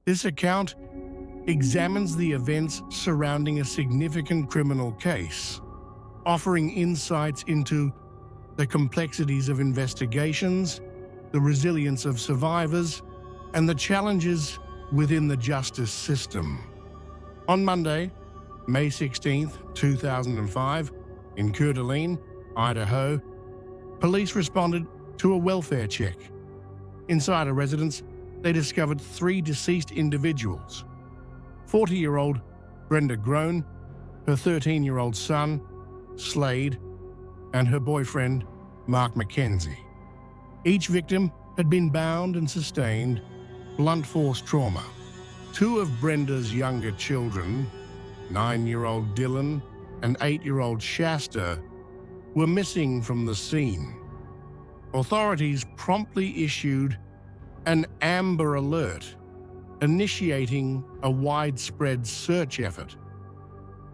This account examines the events surrounding a significant criminal case, offering insights into the complexities of investigations, the resilience of survivors, and the challenges within the justice system. On Monday, May 16, 2005, in Coeur d'Alene, Idaho, police responded to a welfare check. Inside a residence, they discovered 3 deceased individuals: 40-year-old Brenda Groen, her 13-year-old son, Slade, and her boyfriend, Mark McKenzie. Each victim had been bound and sustained blunt force trauma. 2 of Brenda's younger children, 9-year-old Dylan and 8-year-old Shasta, were missing from the scene. Authorities promptly issued an Amber Alert, initiating a widespread search effort.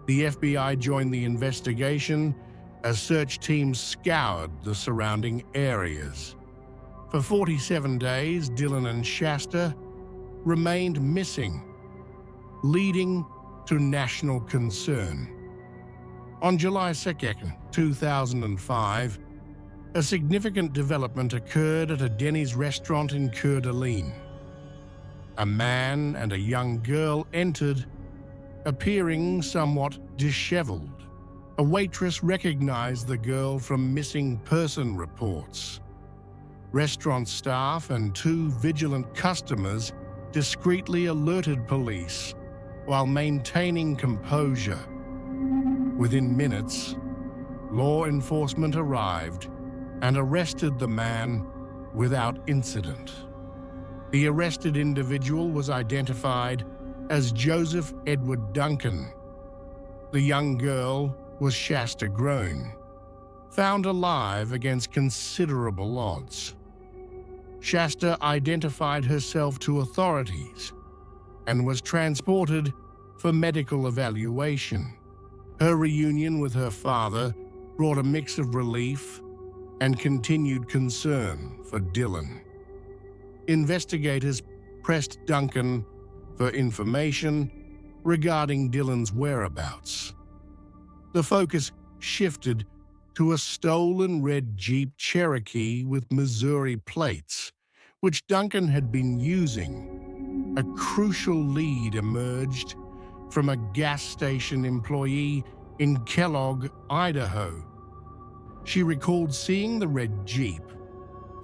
The FBI joined the investigation as search teams scoured the surrounding areas. For 47 days, Dylan and Shasta remained missing, leading to national concern. On July 2, 2005, a significant development occurred at a Denny's restaurant in Coeur d'Alene. A man and a young girl entered, appearing somewhat disheveled. A waitress recognized the girl from missing person reports. Restaurant staff and 2 vigilant customers discreetly alerted police while maintaining composure. Within minutes, law enforcement arrived and arrested the man without incident. The arrested individual was identified as Joseph Edward Duncan. The young girl was Shasta Groen, found alive against considerable odds. Shasta identified herself to authorities and was transported for medical evaluation. Her reunion with her father brought a mix of relief and continued concern for Dylan. Investigators pressed Duncan for information regarding Dylan's whereabouts. The focus shifted to a stolen red Jeep Cherokee with Missouri plates, which Duncan had been using. A crucial lead emerged from a gas station employee in Kellogg, Idaho. She recalled seeing the red Jeep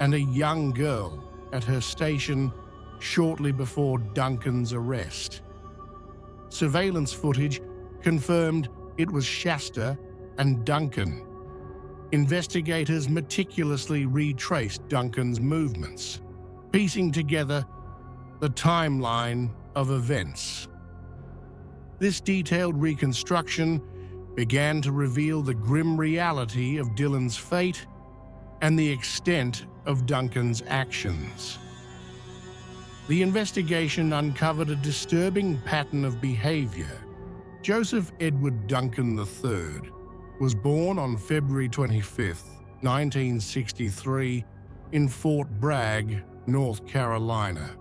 and a young girl at her station shortly before Duncan's arrest. Surveillance footage confirmed it was Shasta and Duncan. Investigators meticulously retraced Duncan's movements, piecing together the timeline of events. This detailed reconstruction began to reveal the grim reality of Dylan's fate and the extent of Duncan's actions. The investigation uncovered a disturbing pattern of behavior. Joseph Edward Duncan III was born on February 25, 1963, in Fort Bragg, North Carolina.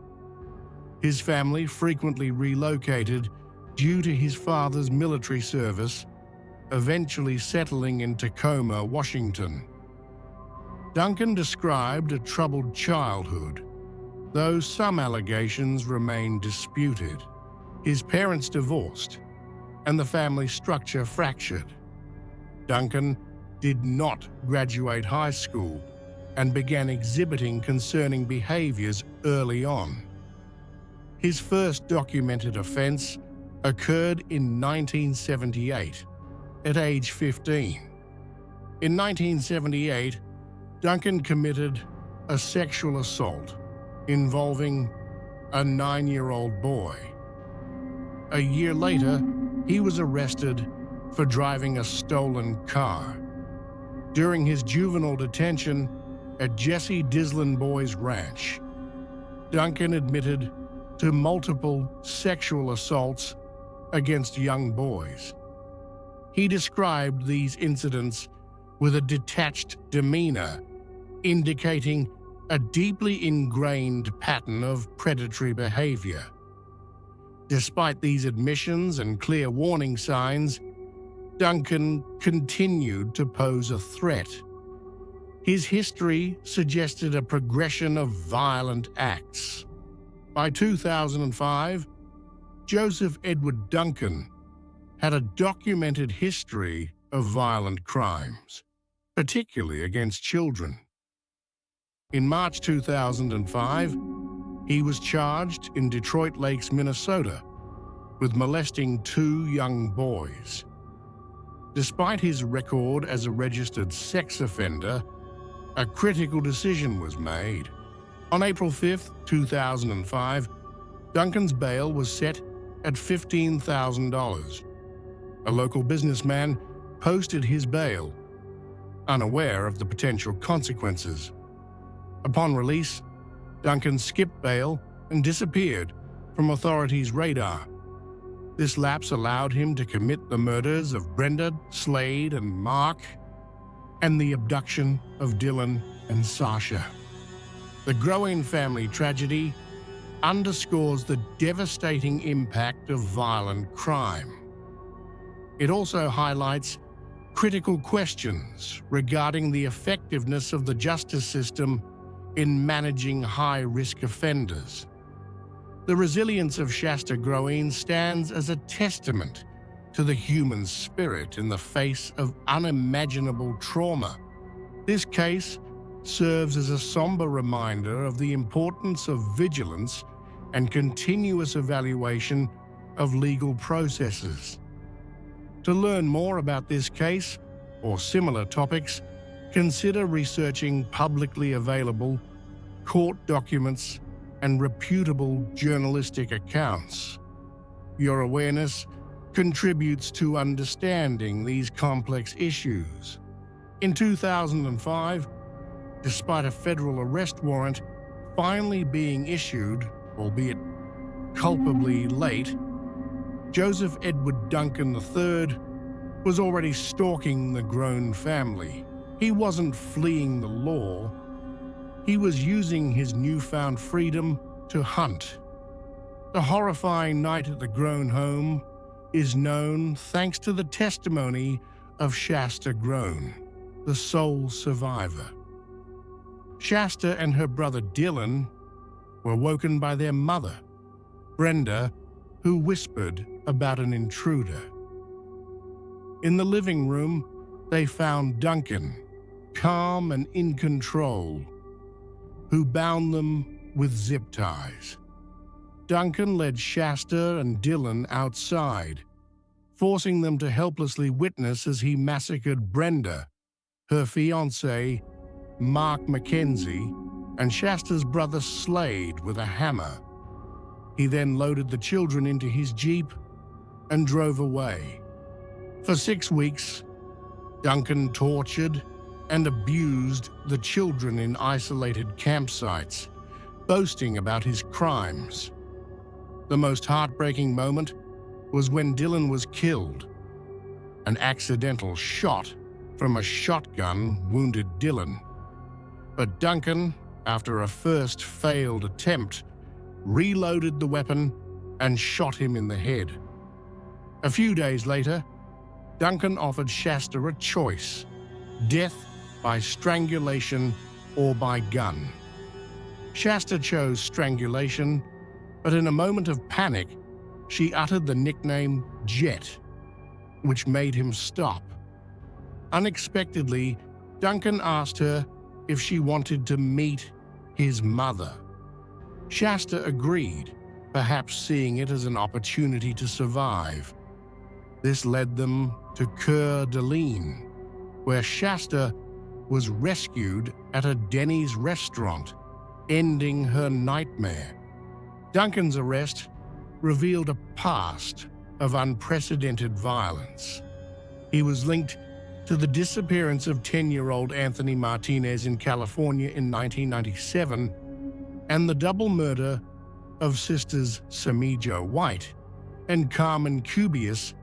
His family frequently relocated due to his father's military service, eventually settling in Tacoma, Washington. Duncan described a troubled childhood, though some allegations remain disputed. His parents divorced, and the family structure fractured. Duncan did not graduate high school and began exhibiting concerning behaviors early on. His first documented offense occurred in 1978, at age 15. In 1978, Duncan committed a sexual assault involving a 9-year-old boy. A year later, he was arrested for driving a stolen car. During his juvenile detention at Jesse Dislin Boys Ranch, Duncan admitted to multiple sexual assaults against young boys. He described these incidents with a detached demeanor, indicating a deeply ingrained pattern of predatory behavior. Despite these admissions and clear warning signs, Duncan continued to pose a threat. His history suggested a progression of violent acts. By 2005, Joseph Edward Duncan had a documented history of violent crimes, particularly against children. In March 2005, he was charged in Detroit Lakes, Minnesota, with molesting 2 young boys. Despite his record as a registered sex offender, a critical decision was made. On April 5, 2005, Duncan's bail was set at $15,000. A local businessman posted his bail, unaware of the potential consequences. Upon release, Duncan skipped bail and disappeared from authorities' radar. This lapse allowed him to commit the murders of Brenda, Slade, and Mark, and the abduction of Dylan and Sasha. The growing family tragedy underscores the devastating impact of violent crime. It also highlights critical questions regarding the effectiveness of the justice system in managing high-risk offenders. The resilience of Shasta Groene stands as a testament to the human spirit in the face of unimaginable trauma. This case serves as a somber reminder of the importance of vigilance and continuous evaluation of legal processes. To learn more about this case or similar topics, consider researching publicly available court documents and reputable journalistic accounts. Your awareness contributes to understanding these complex issues. In 2005, despite a federal arrest warrant finally being issued, albeit culpably late, Joseph Edward Duncan III was already stalking the Groene family. He wasn't fleeing the law. He was using his newfound freedom to hunt. The horrifying night at the Groene home is known thanks to the testimony of Shasta Groene, the sole survivor. Shasta and her brother Dylan were woken by their mother, Brenda, who whispered about an intruder. In the living room, they found Duncan, calm and in control, who bound them with zip ties. Duncan led Shasta and Dylan outside, forcing them to helplessly witness as he massacred Brenda, her fiancé, Mark Mackenzie, and Shasta's brother Slade with a hammer. He then loaded the children into his Jeep and drove away. For 6 weeks, Duncan tortured and abused the children in isolated campsites, boasting about his crimes. The most heartbreaking moment was when Dylan was killed. An accidental shot from a shotgun wounded Dylan, but Duncan, after a first failed attempt, reloaded the weapon and shot him in the head. A few days later, Duncan offered Shasta a choice: death by strangulation or by gun. Shasta chose strangulation, but in a moment of panic, she uttered the nickname Jet, which made him stop. Unexpectedly, Duncan asked her if she wanted to meet his mother. Shasta agreed, perhaps seeing it as an opportunity to survive. This led them to Coeur d'Alene, where Shasta was rescued at a Denny's restaurant, ending her nightmare. Duncan's arrest revealed a past of unprecedented violence. He was linked to the disappearance of 10-year-old Anthony Martinez in California in 1997 and the double murder of sisters Samijo White and Carmen Cubias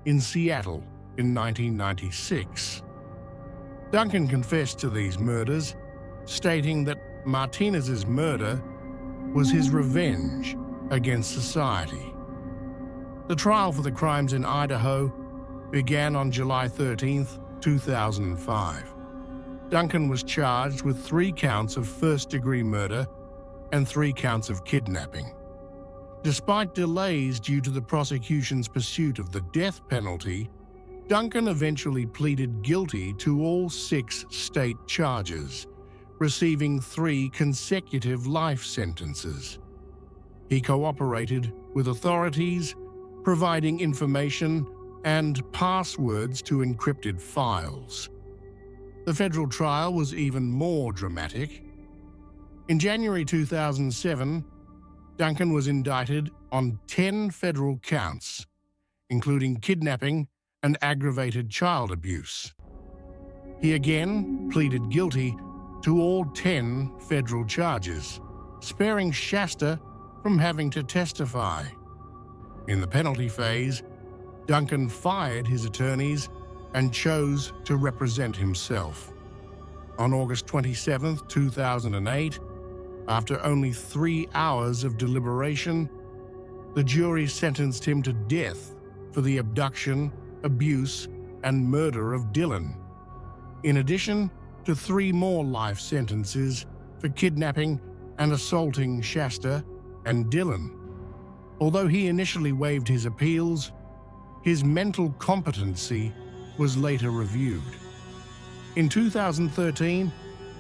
in Seattle in 1996. Duncan confessed to these murders, stating that Martinez's murder was his revenge against society. The trial for the crimes in Idaho began on July 13, 2005. Duncan was charged with 3 counts of first-degree murder and 3 counts of kidnapping. Despite delays due to the prosecution's pursuit of the death penalty, Duncan eventually pleaded guilty to all 6 state charges, receiving 3 consecutive life sentences. He cooperated with authorities, providing information and passwords to encrypted files. The federal trial was even more dramatic. In January 2007, Duncan was indicted on 10 federal counts, including kidnapping and aggravated child abuse. He again pleaded guilty to all 10 federal charges, sparing Shasta from having to testify. In the penalty phase, Duncan fired his attorneys and chose to represent himself. On August 27, 2008, after only 3 hours of deliberation, the jury sentenced him to death for the abduction, abuse, and murder of Dylan, in addition to 3 more life sentences for kidnapping and assaulting Shasta and Dylan. Although he initially waived his appeals, his mental competency was later reviewed. In 2013,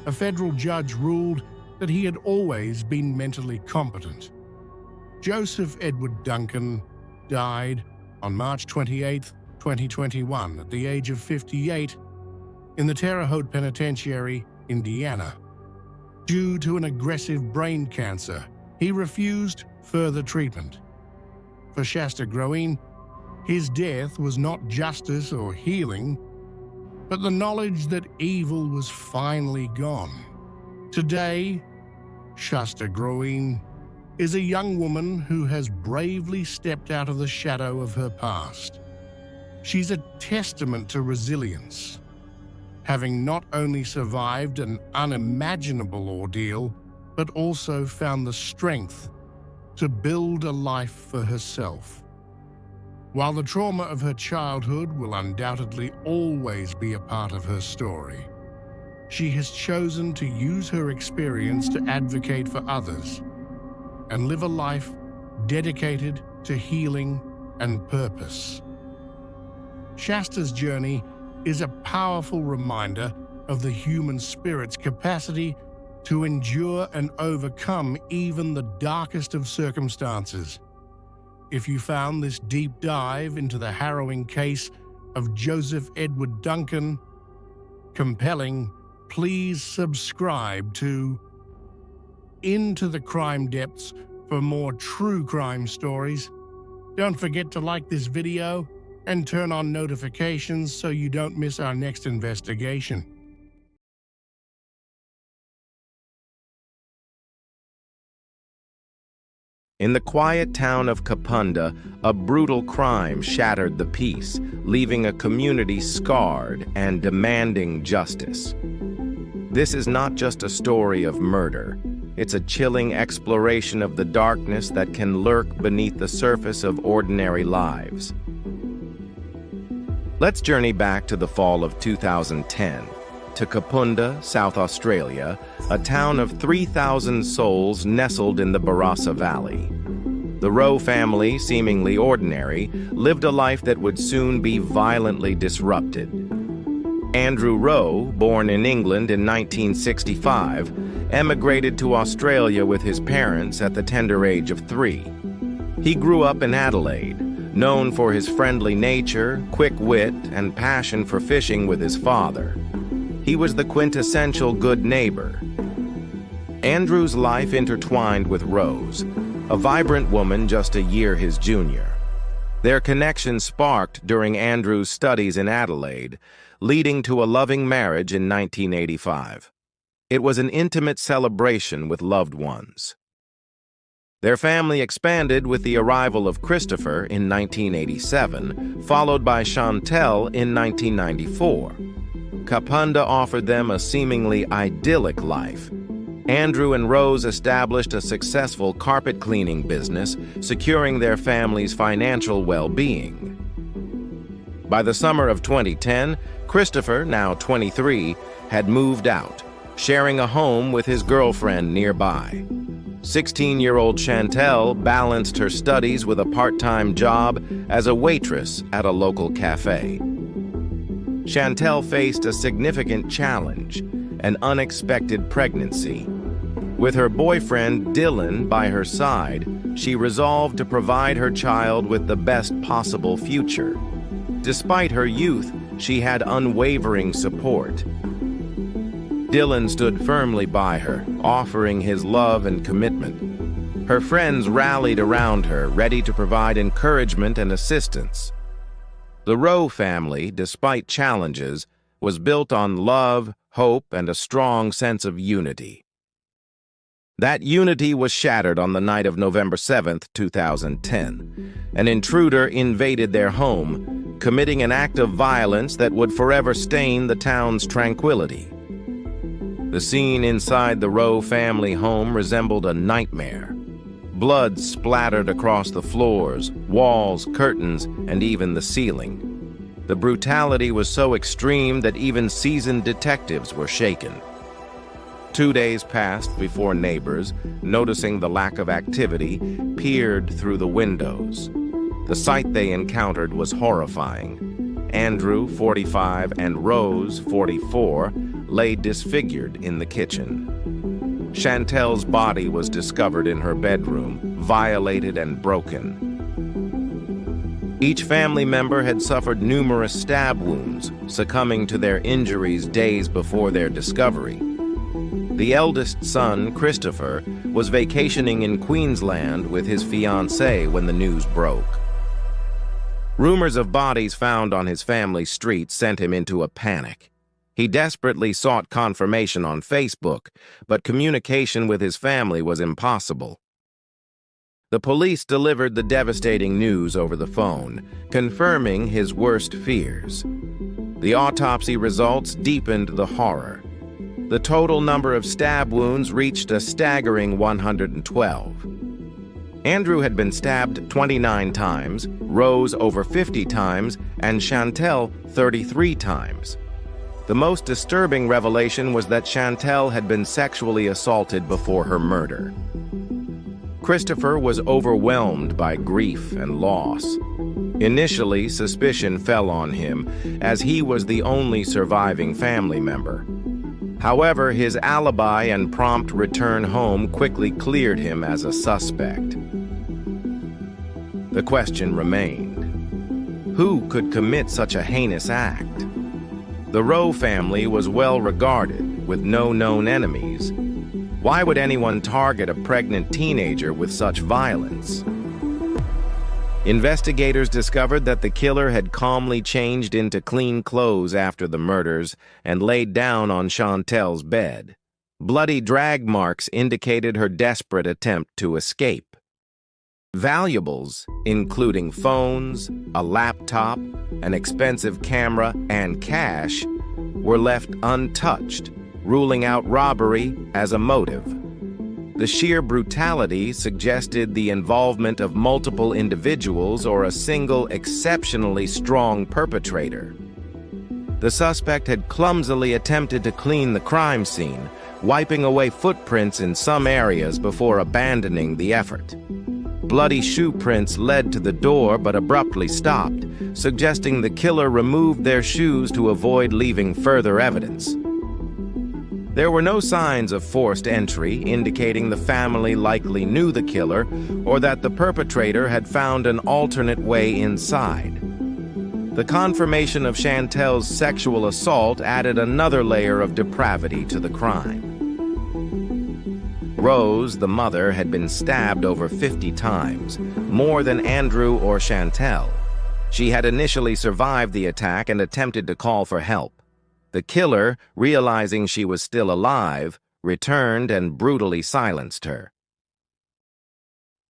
a federal judge ruled that he had always been mentally competent. Joseph Edward Duncan died on March 28, 2021, at the age of 58, in the Terre Haute Penitentiary, Indiana. Due to an aggressive brain cancer, he refused further treatment. For Shasta Groene, his death was not justice or healing, but the knowledge that evil was finally gone. Today, Shasta Groene is a young woman who has bravely stepped out of the shadow of her past. She's a testament to resilience, having not only survived an unimaginable ordeal, but also found the strength to build a life for herself. While the trauma of her childhood will undoubtedly always be a part of her story, she has chosen to use her experience to advocate for others and live a life dedicated to healing and purpose. Shasta's journey is a powerful reminder of the human spirit's capacity to endure and overcome even the darkest of circumstances. If you found this deep dive into the harrowing case of Joseph Edward Duncan compelling, please subscribe to Into the Crime Depths for more true crime stories. Don't forget to like this video and turn on notifications so you don't miss our next investigation. In the quiet town of Kapunda, a brutal crime shattered the peace, leaving a community scarred and demanding justice. This is not just a story of murder. It's a chilling exploration of the darkness that can lurk beneath the surface of ordinary lives. Let's journey back to the fall of 2010, to Kapunda, South Australia, a town of 3,000 souls nestled in the Barossa Valley. The Rowe family, seemingly ordinary, lived a life that would soon be violently disrupted. Andrew Rowe, born in England in 1965, emigrated to Australia with his parents at the tender age of 3. He grew up in Adelaide, known for his friendly nature, quick wit, and passion for fishing with his father. He was the quintessential good neighbor. Andrew's life intertwined with Rose, a vibrant woman just a year his junior. Their connection sparked during Andrew's studies in Adelaide, leading to a loving marriage in 1985. It was an intimate celebration with loved ones. Their family expanded with the arrival of Christopher in 1987, followed by Chantel in 1994. Kapunda offered them a seemingly idyllic life. Andrew and Rose established a successful carpet cleaning business, securing their family's financial well-being. By the summer of 2010, Christopher, now 23, had moved out, sharing a home with his girlfriend nearby. 16-year-old Chantel balanced her studies with a part-time job as a waitress at a local cafe. Chantel faced a significant challenge, an unexpected pregnancy. With her boyfriend, Dylan, by her side, she resolved to provide her child with the best possible future. Despite her youth, she had unwavering support. Dylan stood firmly by her, offering his love and commitment. Her friends rallied around her, ready to provide encouragement and assistance. The Rowe family, despite challenges, was built on love, hope, and a strong sense of unity. That unity was shattered on the night of November 7, 2010. An intruder invaded their home, committing an act of violence that would forever stain the town's tranquility. The scene inside the Rowe family home resembled a nightmare. Blood splattered across the floors, walls, curtains, and even the ceiling. The brutality was so extreme that even seasoned detectives were shaken. 2 days passed before neighbors, noticing the lack of activity, peered through the windows. The sight they encountered was horrifying. Andrew, 45, and Rose, 44, lay disfigured in the kitchen. Chantel's body was discovered in her bedroom, violated and broken. Each family member had suffered numerous stab wounds, succumbing to their injuries days before their discovery. The eldest son, Christopher, was vacationing in Queensland with his fiancée when the news broke. Rumors of bodies found on his family street sent him into a panic. He desperately sought confirmation on Facebook, but communication with his family was impossible. The police delivered the devastating news over the phone, confirming his worst fears. The autopsy results deepened the horror. The total number of stab wounds reached a staggering 112. Andrew had been stabbed 29 times, Rose over 50 times, and Chantel 33 times. The most disturbing revelation was that Chantel had been sexually assaulted before her murder. Christopher was overwhelmed by grief and loss. Initially, suspicion fell on him, as he was the only surviving family member. However, his alibi and prompt return home quickly cleared him as a suspect. The question remained: who could commit such a heinous act? The Rowe family was well regarded, with no known enemies. Why would anyone target a pregnant teenager with such violence? Investigators discovered that the killer had calmly changed into clean clothes after the murders and laid down on Chantel's bed. Bloody drag marks indicated her desperate attempt to escape. Valuables, including phones, a laptop, an expensive camera, and cash, were left untouched, ruling out robbery as a motive. The sheer brutality suggested the involvement of multiple individuals or a single exceptionally strong perpetrator. The suspect had clumsily attempted to clean the crime scene, wiping away footprints in some areas before abandoning the effort. Bloody shoe prints led to the door but abruptly stopped, suggesting the killer removed their shoes to avoid leaving further evidence. There were no signs of forced entry, indicating the family likely knew the killer or that the perpetrator had found an alternate way inside. The confirmation of Chantel's sexual assault added another layer of depravity to the crime. Rose, the mother, had been stabbed over 50 times, more than Andrew or Chantel. She had initially survived the attack and attempted to call for help. The killer, realizing she was still alive, returned and brutally silenced her.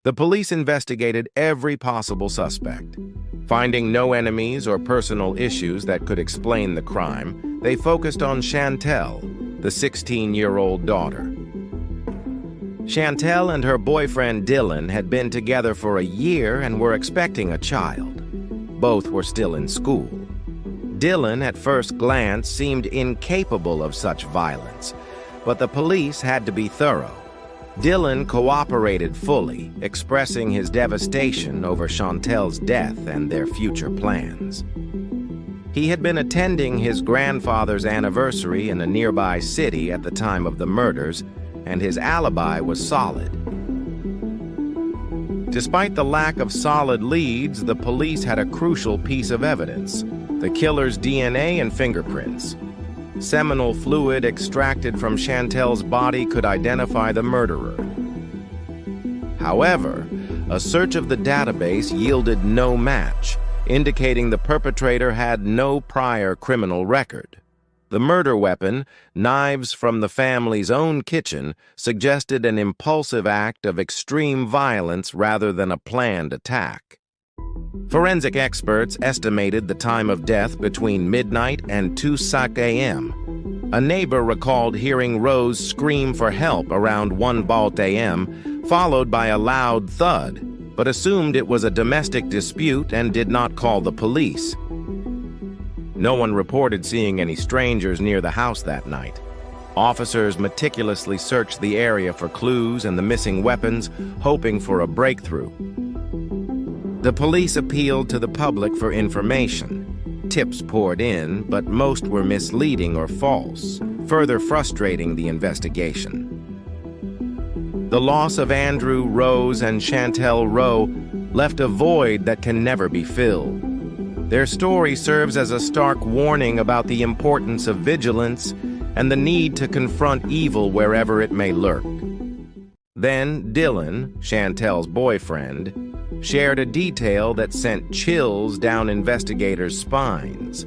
The police investigated every possible suspect. Finding no enemies or personal issues that could explain the crime, they focused on Chantel, the 16-year-old daughter. Chantel and her boyfriend Dylan had been together for a year and were expecting a child. Both were still in school. Dylan, at first glance, seemed incapable of such violence, but the police had to be thorough. Dylan cooperated fully, expressing his devastation over Chantel's death and their future plans. He had been attending his grandfather's anniversary in a nearby city at the time of the murders, and his alibi was solid. Despite the lack of solid leads, the police had a crucial piece of evidence: the killer's DNA and fingerprints. Seminal fluid extracted from Chantel's body could identify the murderer. However, a search of the database yielded no match, indicating the perpetrator had no prior criminal record. The murder weapon, knives from the family's own kitchen, suggested an impulsive act of extreme violence rather than a planned attack. Forensic experts estimated the time of death between midnight and 2:00 a.m. A neighbor recalled hearing Rose scream for help around 1:00 a.m., followed by a loud thud, but assumed it was a domestic dispute and did not call the police. No one reported seeing any strangers near the house that night. Officers meticulously searched the area for clues and the missing weapons, hoping for a breakthrough. The police appealed to the public for information. Tips poured in, but most were misleading or false, further frustrating the investigation. The loss of Andrew, Rose, and Chantel Rowe left a void that can never be filled. Their story serves as a stark warning about the importance of vigilance and the need to confront evil wherever it may lurk. Then Dylan, Chantel's boyfriend, shared a detail that sent chills down investigators' spines.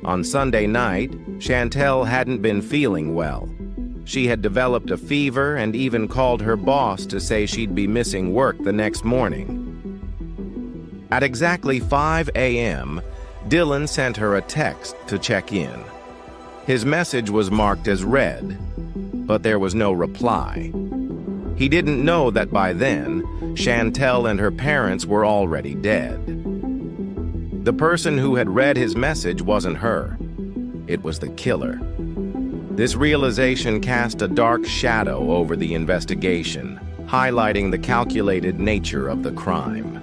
On Sunday night, Chantel hadn't been feeling well. She had developed a fever and even called her boss to say she'd be missing work the next morning. At exactly 5 a.m., Dylan sent her a text to check in. His message was marked as read, but there was no reply. He didn't know that by then, Chantel and her parents were already dead. The person who had read his message wasn't her. It was the killer. This realization cast a dark shadow over the investigation, highlighting the calculated nature of the crime.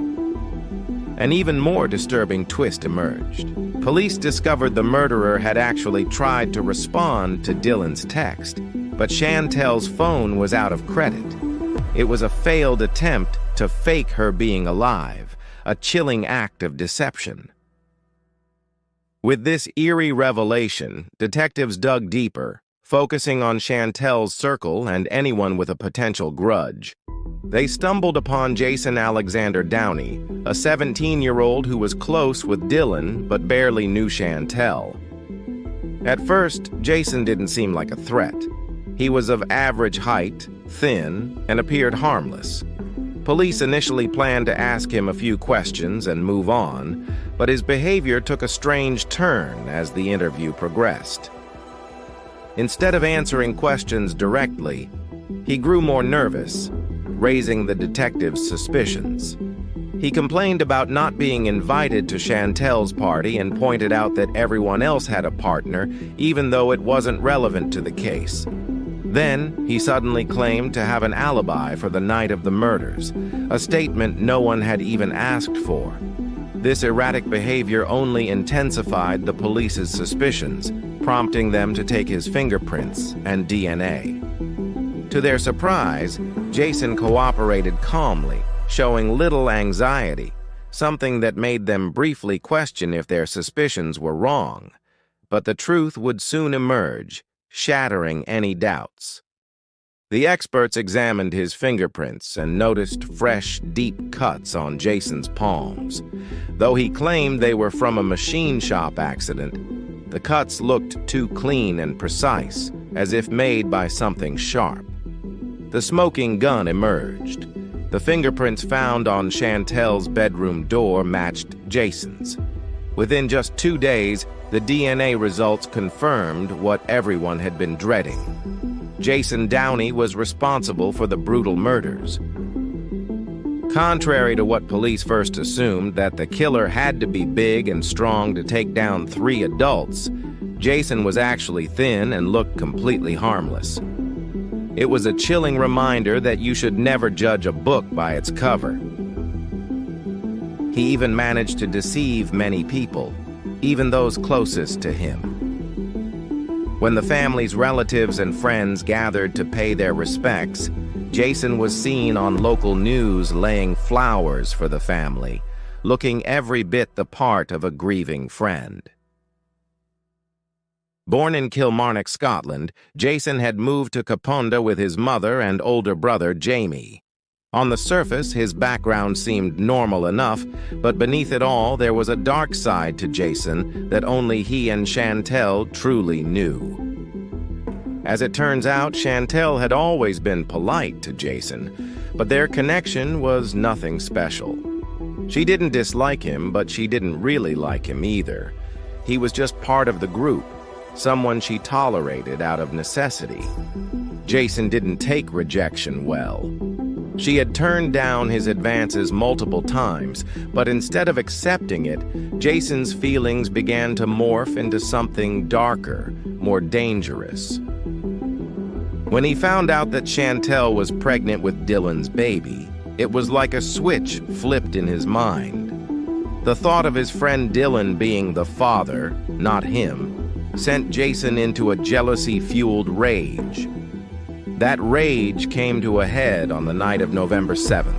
An even more disturbing twist emerged. Police discovered the murderer had actually tried to respond to Dylan's text, but Chantel's phone was out of credit. It was a failed attempt to fake her being alive, a chilling act of deception. With this eerie revelation, detectives dug deeper, focusing on Chantel's circle and anyone with a potential grudge. They stumbled upon Jason Alexander Downey, a 17-year-old who was close with Dylan but barely knew Chantel. At first, Jason didn't seem like a threat. He was of average height, thin, and appeared harmless. Police initially planned to ask him a few questions and move on, but his behavior took a strange turn as the interview progressed. Instead of answering questions directly, he grew more nervous, raising the detective's suspicions. He complained about not being invited to Chantel's party and pointed out that everyone else had a partner, even though it wasn't relevant to the case. Then, he suddenly claimed to have an alibi for the night of the murders, a statement no one had even asked for. This erratic behavior only intensified the police's suspicions, prompting them to take his fingerprints and DNA. To their surprise, Jason cooperated calmly, showing little anxiety, something that made them briefly question if their suspicions were wrong. But the truth would soon emerge, shattering any doubts. The experts examined his fingerprints and noticed fresh, deep cuts on Jason's palms. Though he claimed they were from a machine shop accident, the cuts looked too clean and precise, as if made by something sharp. The smoking gun emerged. The fingerprints found on Chantel's bedroom door matched Jason's. Within just 2 days, the DNA results confirmed what everyone had been dreading. Jason Downey was responsible for the brutal murders. Contrary to what police first assumed, that the killer had to be big and strong to take down 3 adults, Jason was actually thin and looked completely harmless. It was a chilling reminder that you should never judge a book by its cover. He even managed to deceive many people, even those closest to him. When the family's relatives and friends gathered to pay their respects, Jason was seen on local news laying flowers for the family, looking every bit the part of a grieving friend. Born in Kilmarnock, Scotland, Jason had moved to Capunda with his mother and older brother, Jamie. On the surface, his background seemed normal enough, but beneath it all, there was a dark side to Jason that only he and Chantel truly knew. As it turns out, Chantel had always been polite to Jason, but their connection was nothing special. She didn't dislike him, but she didn't really like him either. He was just part of the group, someone she tolerated out of necessity. Jason didn't take rejection well. She had turned down his advances multiple times, but instead of accepting it, Jason's feelings began to morph into something darker, more dangerous. When he found out that Chantel was pregnant with Dylan's baby, it was like a switch flipped in his mind. The thought of his friend Dylan being the father, not him, sent Jason into a jealousy-fueled rage. That rage came to a head on the night of November 7th.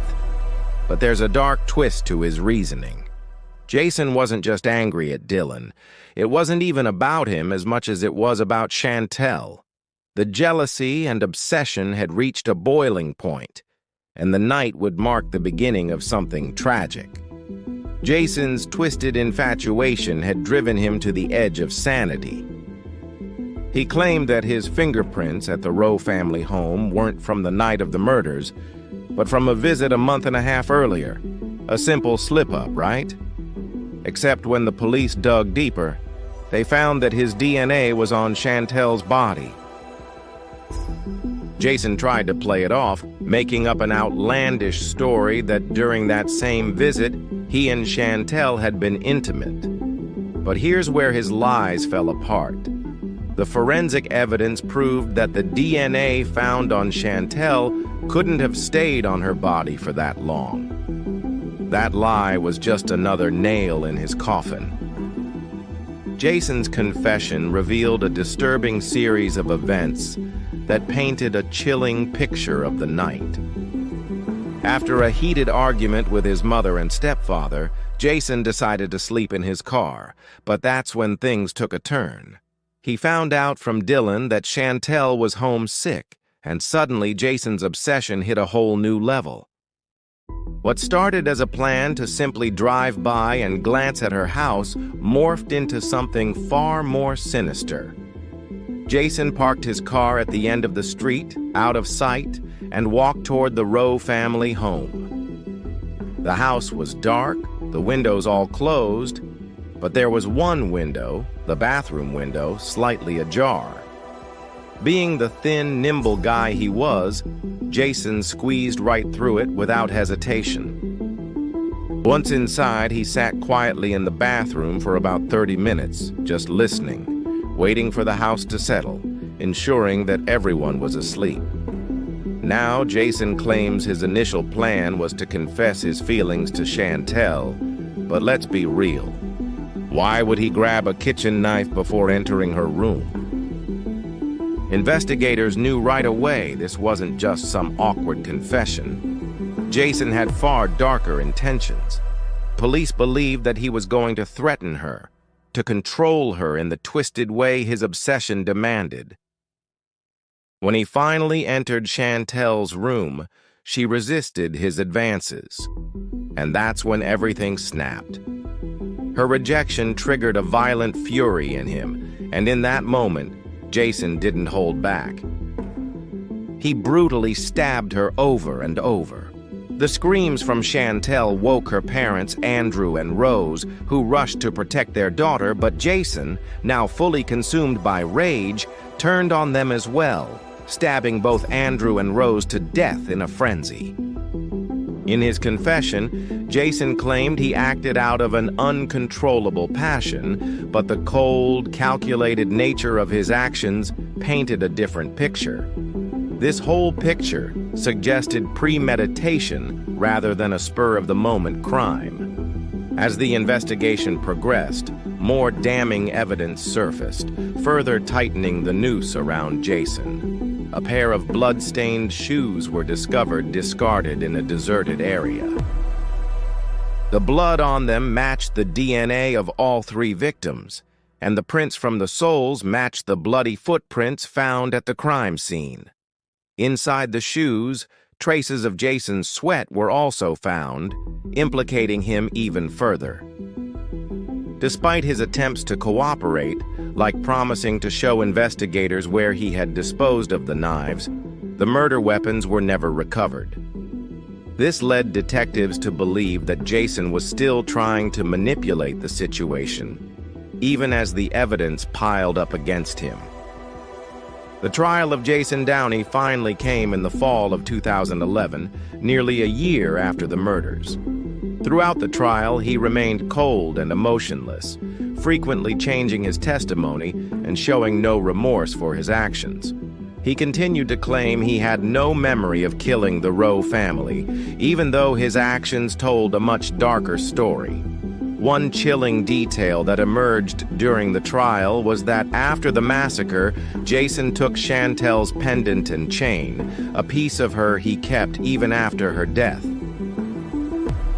But there's a dark twist to his reasoning. Jason wasn't just angry at Dylan. It wasn't even about him as much as it was about Chantel. The jealousy and obsession had reached a boiling point, and the night would mark the beginning of something tragic. Jason's twisted infatuation had driven him to the edge of sanity. He claimed that his fingerprints at the Rowe family home weren't from the night of the murders, but from a visit a month and a half earlier. A simple slip-up, right? Except when the police dug deeper, they found that his DNA was on Chantel's body. Jason tried to play it off, making up an outlandish story that during that same visit, he and Chantel had been intimate. But here's where his lies fell apart. The forensic evidence proved that the DNA found on Chantel couldn't have stayed on her body for that long. That lie was just another nail in his coffin. Jason's confession revealed a disturbing series of events that painted a chilling picture of the night. After a heated argument with his mother and stepfather, Jason decided to sleep in his car, but that's when things took a turn. He found out from Dylan that Chantel was homesick, and suddenly Jason's obsession hit a whole new level. What started as a plan to simply drive by and glance at her house morphed into something far more sinister. Jason parked his car at the end of the street, out of sight, and walked toward the Rowe family home. The house was dark, the windows all closed, but there was one window, the bathroom window, slightly ajar. Being the thin, nimble guy he was, Jason squeezed right through it without hesitation. Once inside, he sat quietly in the bathroom for about 30 minutes, just listening, waiting for the house to settle, ensuring that everyone was asleep. Now, Jason claims his initial plan was to confess his feelings to Chantel, but let's be real. Why would he grab a kitchen knife before entering her room? Investigators knew right away this wasn't just some awkward confession. Jason had far darker intentions. Police believed that he was going to threaten her, to control her in the twisted way his obsession demanded. When he finally entered Chantel's room, she resisted his advances. And that's when everything snapped. Her rejection triggered a violent fury in him, and in that moment, Jason didn't hold back. He brutally stabbed her over and over. The screams from Chantel woke her parents, Andrew and Rose, who rushed to protect their daughter, but Jason, now fully consumed by rage, turned on them as well, stabbing both Andrew and Rose to death in a frenzy. In his confession, Jason claimed he acted out of an uncontrollable passion, but the cold, calculated nature of his actions painted a different picture. This whole picture suggested premeditation rather than a spur-of-the-moment crime. As the investigation progressed, more damning evidence surfaced, further tightening the noose around Jason. A pair of blood-stained shoes were discovered discarded in a deserted area. The blood on them matched the DNA of all three victims, and the prints from the soles matched the bloody footprints found at the crime scene. Inside the shoes, traces of Jason's sweat were also found, implicating him even further. Despite his attempts to cooperate, like promising to show investigators where he had disposed of the knives, the murder weapons were never recovered. This led detectives to believe that Jason was still trying to manipulate the situation, even as the evidence piled up against him. The trial of Jason Downey finally came in the fall of 2011, nearly a year after the murders. Throughout the trial, he remained cold and emotionless, frequently changing his testimony and showing no remorse for his actions. He continued to claim he had no memory of killing the Rowe family, even though his actions told a much darker story. One chilling detail that emerged during the trial was that after the massacre, Jason took Chantel's pendant and chain, a piece of her he kept even after her death.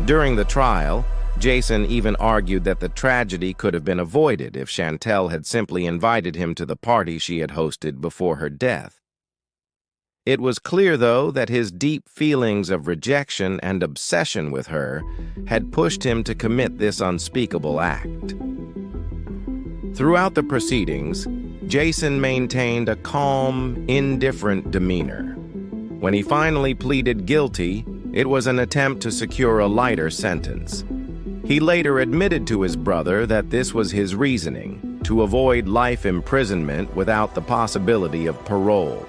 During the trial, Jason even argued that the tragedy could have been avoided if Chantel had simply invited him to the party she had hosted before her death. It was clear, though, that his deep feelings of rejection and obsession with her had pushed him to commit this unspeakable act. Throughout the proceedings, Jason maintained a calm, indifferent demeanor. When he finally pleaded guilty, it was an attempt to secure a lighter sentence. He later admitted to his brother that this was his reasoning, to avoid life imprisonment without the possibility of parole.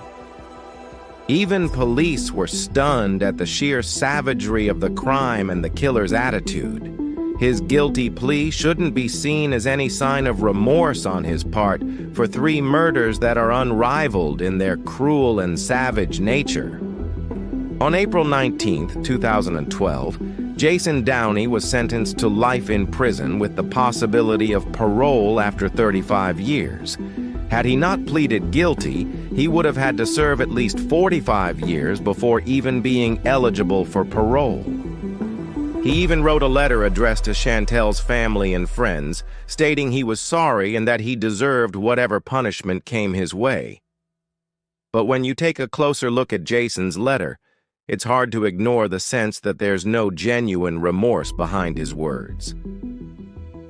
Even police were stunned at the sheer savagery of the crime and the killer's attitude. His guilty plea shouldn't be seen as any sign of remorse on his part for three murders that are unrivaled in their cruel and savage nature. On April 19, 2012, Jason Downey was sentenced to life in prison with the possibility of parole after 35 years. Had he not pleaded guilty, he would have had to serve at least 45 years before even being eligible for parole. He even wrote a letter addressed to Chantel's family and friends, stating he was sorry and that he deserved whatever punishment came his way. But when you take a closer look at Jason's letter, it's hard to ignore the sense that there's no genuine remorse behind his words.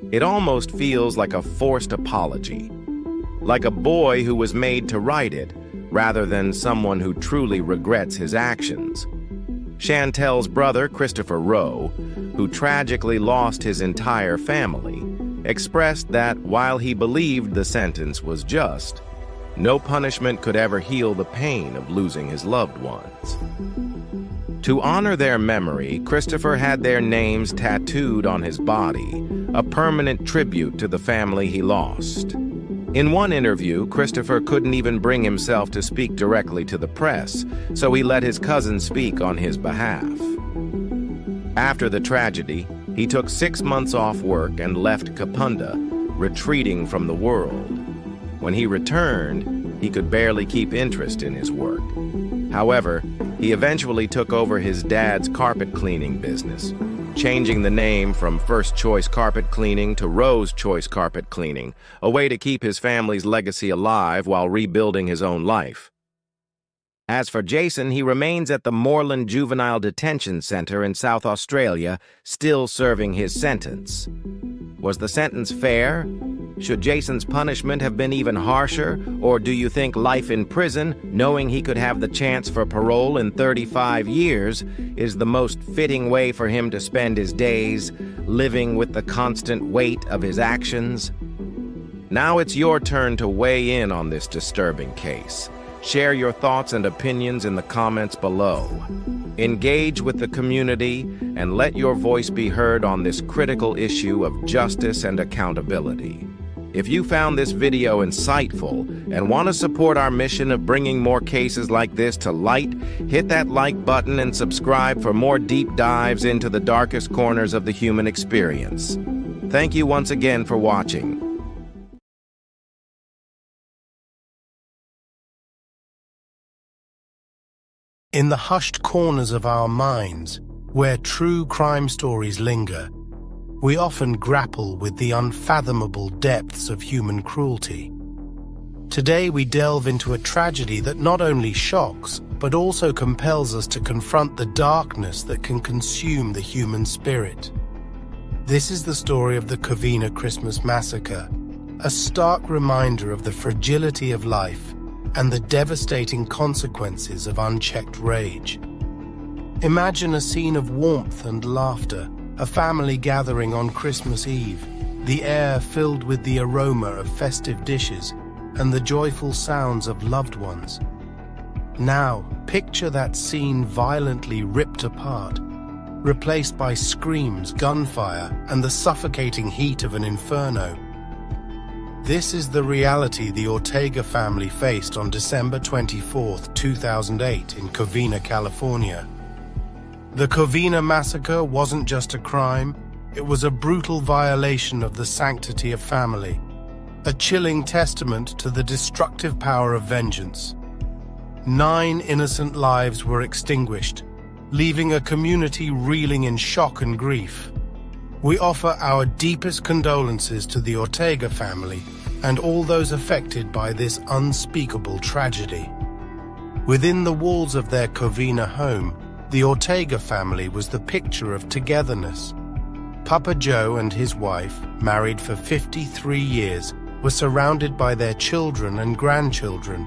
It almost feels like a forced apology, like a boy who was made to write it, rather than someone who truly regrets his actions. Chantel's brother, Christopher Rowe, who tragically lost his entire family, expressed that while he believed the sentence was just, no punishment could ever heal the pain of losing his loved ones. To honor their memory, Christopher had their names tattooed on his body, a permanent tribute to the family he lost. In one interview, Christopher couldn't even bring himself to speak directly to the press, so he let his cousin speak on his behalf. After the tragedy, he took 6 months off work and left Kapunda, retreating from the world. When he returned, he could barely keep interest in his work. However, he eventually took over his dad's carpet cleaning business, changing the name from First Choice Carpet Cleaning to Rose Choice Carpet Cleaning, a way to keep his family's legacy alive while rebuilding his own life. As for Jason, he remains at the Moreland Juvenile Detention Center in South Australia, still serving his sentence. Was the sentence fair? Should Jason's punishment have been even harsher, or do you think life in prison, knowing he could have the chance for parole in 35 years, is the most fitting way for him to spend his days, living with the constant weight of his actions? Now it's your turn to weigh in on this disturbing case. Share your thoughts and opinions in the comments below. Engage with the community and let your voice be heard on this critical issue of justice and accountability. If you found this video insightful and want to support our mission of bringing more cases like this to light, hit that like button and subscribe for more deep dives into the darkest corners of the human experience. Thank you once again for watching. In the hushed corners of our minds, where true crime stories linger, we often grapple with the unfathomable depths of human cruelty. Today we delve into a tragedy that not only shocks, but also compels us to confront the darkness that can consume the human spirit. This is the story of the Covina Christmas Massacre, a stark reminder of the fragility of life and the devastating consequences of unchecked rage. Imagine a scene of warmth and laughter, a family gathering on Christmas Eve, the air filled with the aroma of festive dishes and the joyful sounds of loved ones. Now, picture that scene violently ripped apart, replaced by screams, gunfire, and the suffocating heat of an inferno. This is the reality the Ortega family faced on December 24, 2008 in Covina, California. The Covina Massacre wasn't just a crime, it was a brutal violation of the sanctity of family, a chilling testament to the destructive power of vengeance. 9 innocent lives were extinguished, leaving a community reeling in shock and grief. We offer our deepest condolences to the Ortega family and all those affected by this unspeakable tragedy. Within the walls of their Covina home, the Ortega family was the picture of togetherness. Papa Joe and his wife, married for 53 years, were surrounded by their children and grandchildren.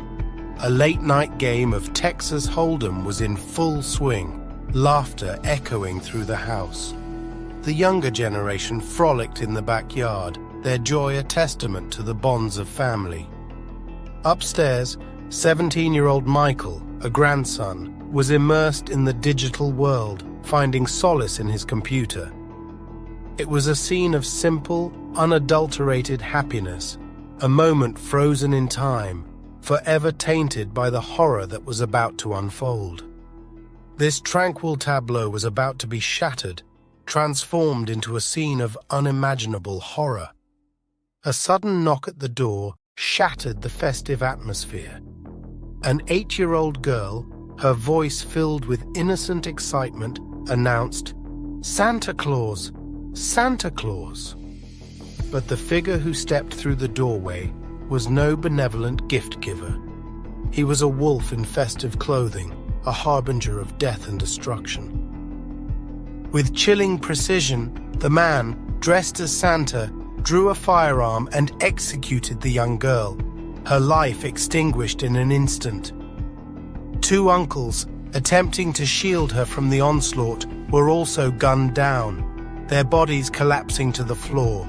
A late-night game of Texas Hold'em was in full swing, laughter echoing through the house. The younger generation frolicked in the backyard, their joy a testament to the bonds of family. Upstairs, 17-year-old Michael, a grandson, was immersed in the digital world, finding solace in his computer. It was a scene of simple, unadulterated happiness, a moment frozen in time, forever tainted by the horror that was about to unfold. This tranquil tableau was about to be shattered, transformed into a scene of unimaginable horror. A sudden knock at the door shattered the festive atmosphere. An 8-year-old girl, her voice filled with innocent excitement, announced, "Santa Claus! Santa Claus!" But the figure who stepped through the doorway was no benevolent gift giver. He was a wolf in festive clothing, a harbinger of death and destruction. With chilling precision, the man, dressed as Santa, drew a firearm and executed the young girl, her life extinguished in an instant. 2 uncles, attempting to shield her from the onslaught, were also gunned down, their bodies collapsing to the floor.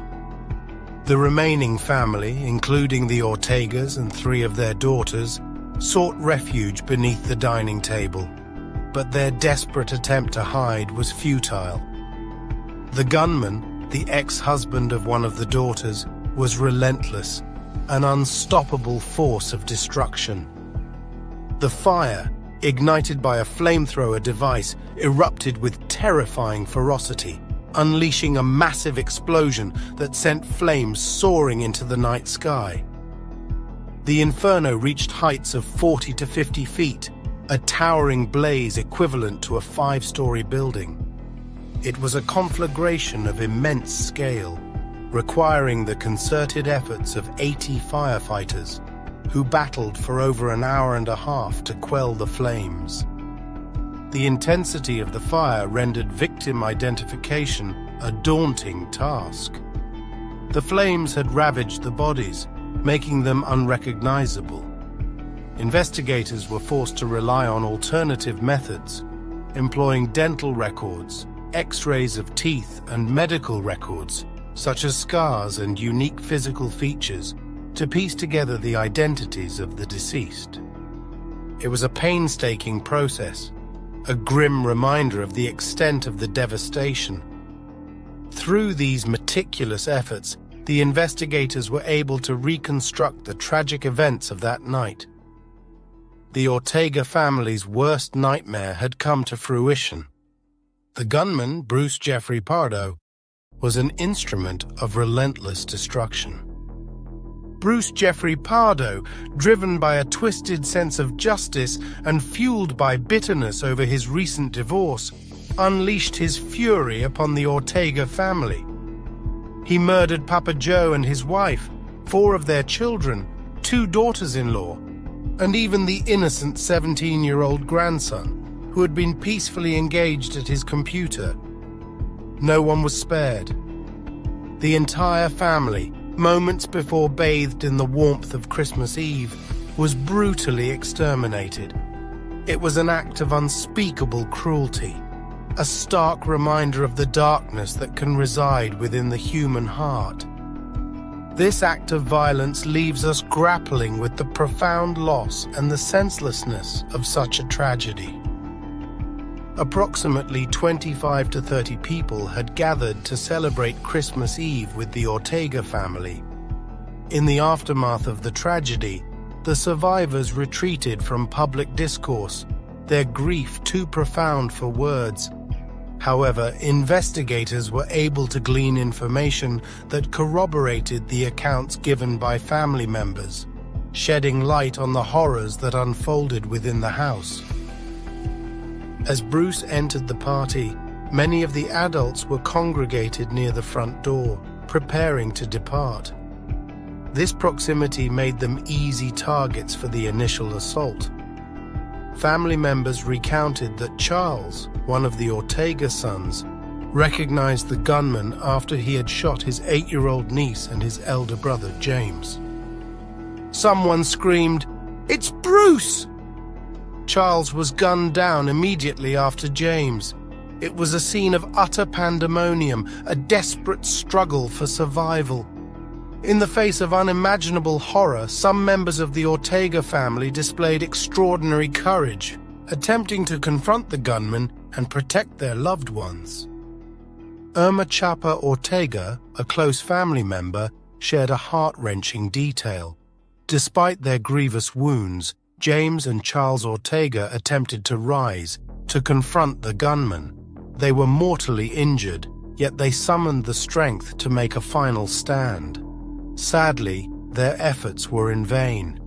The remaining family, including the Ortegas and 3 of their daughters, sought refuge beneath the dining table, but their desperate attempt to hide was futile. The gunman, the ex-husband of one of the daughters, was relentless, an unstoppable force of destruction. The fire, ignited by a flamethrower device, erupted with terrifying ferocity, unleashing a massive explosion that sent flames soaring into the night sky. The inferno reached heights of 40 to 50 feet, a towering blaze equivalent to a 5-story building. It was a conflagration of immense scale, requiring the concerted efforts of 80 firefighters, who battled for over an hour and a half to quell the flames. The intensity of the fire rendered victim identification a daunting task. The flames had ravaged the bodies, making them unrecognizable. Investigators were forced to rely on alternative methods, employing dental records, X-rays of teeth, and medical records, such as scars and unique physical features, to piece together the identities of the deceased. It was a painstaking process, a grim reminder of the extent of the devastation. Through these meticulous efforts, the investigators were able to reconstruct the tragic events of that night. The Ortega family's worst nightmare had come to fruition. The gunman, Bruce Jeffrey Pardo, was an instrument of relentless destruction. Bruce Jeffrey Pardo, driven by a twisted sense of justice and fueled by bitterness over his recent divorce, unleashed his fury upon the Ortega family. He murdered Papa Joe and his wife, 4 of their children, 2 daughters-in-law, and even the innocent 17-year-old grandson, who had been peacefully engaged at his computer. No one was spared. The entire family, moments before bathed in the warmth of Christmas Eve, was brutally exterminated. It was an act of unspeakable cruelty, a stark reminder of the darkness that can reside within the human heart. This act of violence leaves us grappling with the profound loss and the senselessness of such a tragedy. Approximately 25 to 30 people had gathered to celebrate Christmas Eve with the Ortega family. In the aftermath of the tragedy, the survivors retreated from public discourse, their grief too profound for words. However, investigators were able to glean information that corroborated the accounts given by family members, shedding light on the horrors that unfolded within the house. As Bruce entered the party, many of the adults were congregated near the front door, preparing to depart. This proximity made them easy targets for the initial assault. Family members recounted that Charles, one of the Ortega sons, recognized the gunman after he had shot his 8-year-old niece and his elder brother, James. Someone screamed, "It's Bruce!" Charles was gunned down immediately after James. It was a scene of utter pandemonium, a desperate struggle for survival. In the face of unimaginable horror, some members of the Ortega family displayed extraordinary courage, attempting to confront the gunman and protect their loved ones. Irma Chapa Ortega, a close family member, shared a heart-wrenching detail. Despite their grievous wounds, James and Charles Ortega attempted to rise, to confront the gunman. They were mortally injured, yet they summoned the strength to make a final stand. Sadly, their efforts were in vain.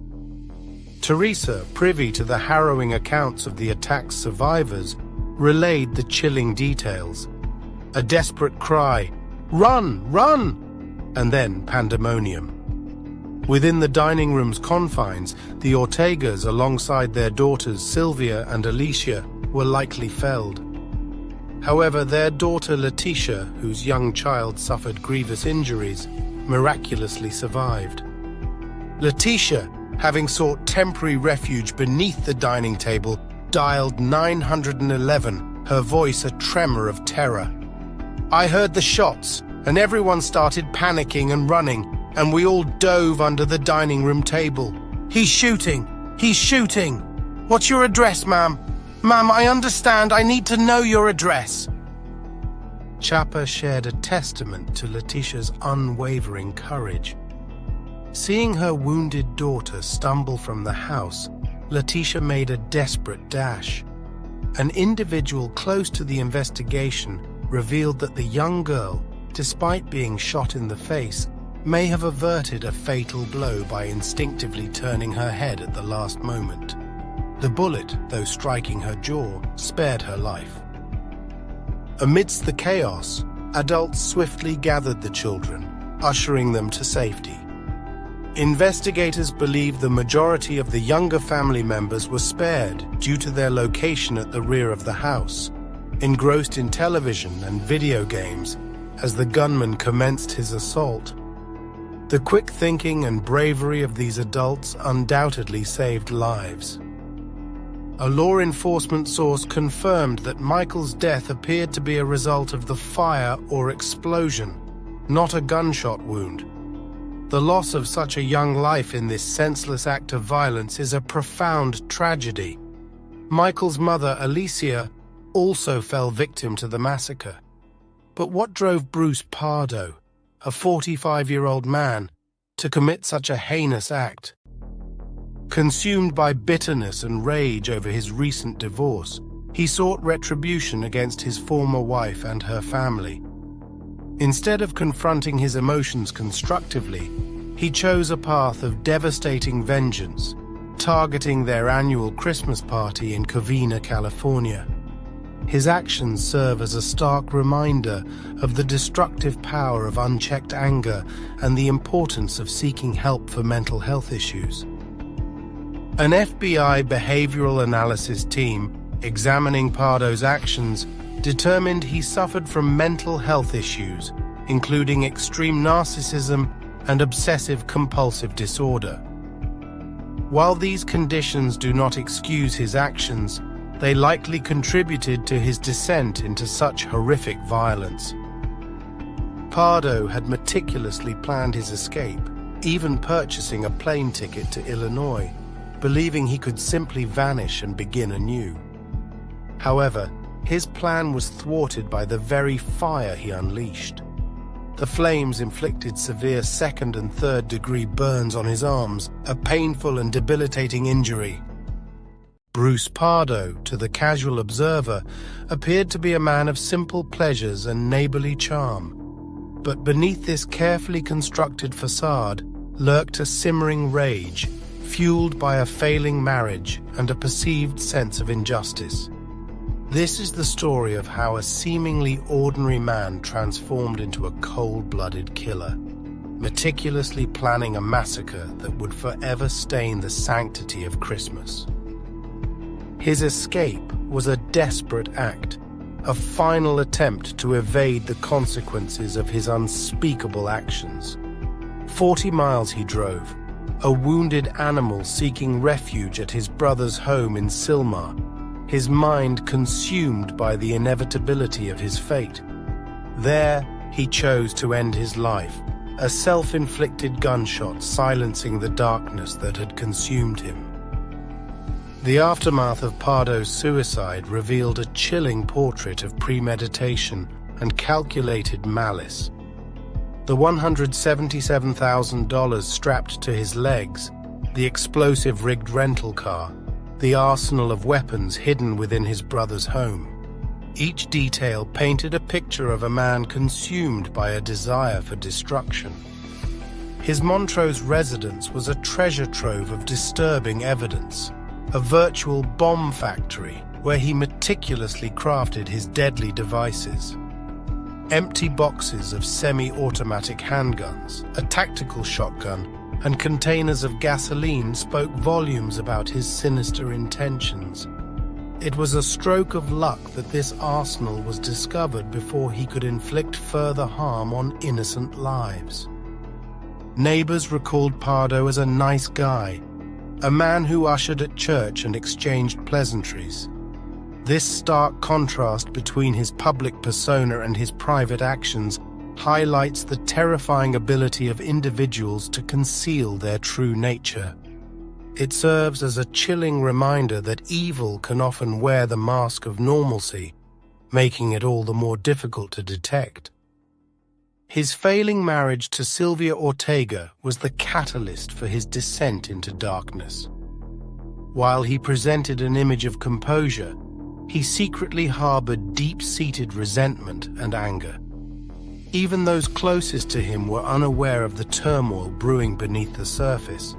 Teresa, privy to the harrowing accounts of the attack's survivors, relayed the chilling details. A desperate cry, "Run! Run!" and then pandemonium. Within the dining room's confines, the Ortegas, alongside their daughters Sylvia and Alicia, were likely felled. However, their daughter Letitia, whose young child suffered grievous injuries, miraculously survived. Letitia, having sought temporary refuge beneath the dining table, dialed 911, her voice a tremor of terror. "I heard the shots, and everyone started panicking and running, and we all dove under the dining room table. He's shooting! He's shooting! What's your address, ma'am? Ma'am, I understand. I need to know your address." Chapa shared a testament to Letitia's unwavering courage. Seeing her wounded daughter stumble from the house, Letitia made a desperate dash. An individual close to the investigation revealed that the young girl, despite being shot in the face, may have averted a fatal blow by instinctively turning her head at the last moment. The bullet, though striking her jaw, spared her life. Amidst the chaos, adults swiftly gathered the children, ushering them to safety. Investigators believe the majority of the younger family members were spared due to their location at the rear of the house, engrossed in television and video games as the gunman commenced his assault. The quick thinking and bravery of these adults undoubtedly saved lives. A law enforcement source confirmed that Michael's death appeared to be a result of the fire or explosion, not a gunshot wound. The loss of such a young life in this senseless act of violence is a profound tragedy. Michael's mother, Alicia, also fell victim to the massacre. But what drove Bruce Pardo, a 45-year-old man, to commit such a heinous act? Consumed by bitterness and rage over his recent divorce, he sought retribution against his former wife and her family. Instead of confronting his emotions constructively, he chose a path of devastating vengeance, targeting their annual Christmas party in Covina, California. His actions serve as a stark reminder of the destructive power of unchecked anger and the importance of seeking help for mental health issues. An FBI behavioral analysis team examining Pardo's actions determined he suffered from mental health issues, including extreme narcissism and obsessive-compulsive disorder. While these conditions do not excuse his actions, they likely contributed to his descent into such horrific violence. Pardo had meticulously planned his escape, even purchasing a plane ticket to Illinois, believing he could simply vanish and begin anew. However, his plan was thwarted by the very fire he unleashed. The flames inflicted severe second- and third-degree burns on his arms, a painful and debilitating injury. Bruce Pardo, to the casual observer, appeared to be a man of simple pleasures and neighborly charm. But beneath this carefully constructed facade lurked a simmering rage, fueled by a failing marriage and a perceived sense of injustice. This is the story of how a seemingly ordinary man transformed into a cold-blooded killer, meticulously planning a massacre that would forever stain the sanctity of Christmas. His escape was a desperate act, a final attempt to evade the consequences of his unspeakable actions. 40 miles he drove, a wounded animal seeking refuge at his brother's home in Sylmar, his mind consumed by the inevitability of his fate. There, he chose to end his life, a self-inflicted gunshot silencing the darkness that had consumed him. The aftermath of Pardo's suicide revealed a chilling portrait of premeditation and calculated malice. The $177,000 strapped to his legs, the explosive rigged rental car, the arsenal of weapons hidden within his brother's home. Each detail painted a picture of a man consumed by a desire for destruction. His Montrose residence was a treasure trove of disturbing evidence, a virtual bomb factory where he meticulously crafted his deadly devices. Empty boxes of semi-automatic handguns, a tactical shotgun, and containers of gasoline spoke volumes about his sinister intentions. It was a stroke of luck that this arsenal was discovered before he could inflict further harm on innocent lives. Neighbors recalled Pardo as a nice guy, a man who ushered at church and exchanged pleasantries. This stark contrast between his public persona and his private actions highlights the terrifying ability of individuals to conceal their true nature. It serves as a chilling reminder that evil can often wear the mask of normalcy, making it all the more difficult to detect. His failing marriage to Sylvia Ortega was the catalyst for his descent into darkness. While he presented an image of composure, he secretly harbored deep-seated resentment and anger. Even those closest to him were unaware of the turmoil brewing beneath the surface,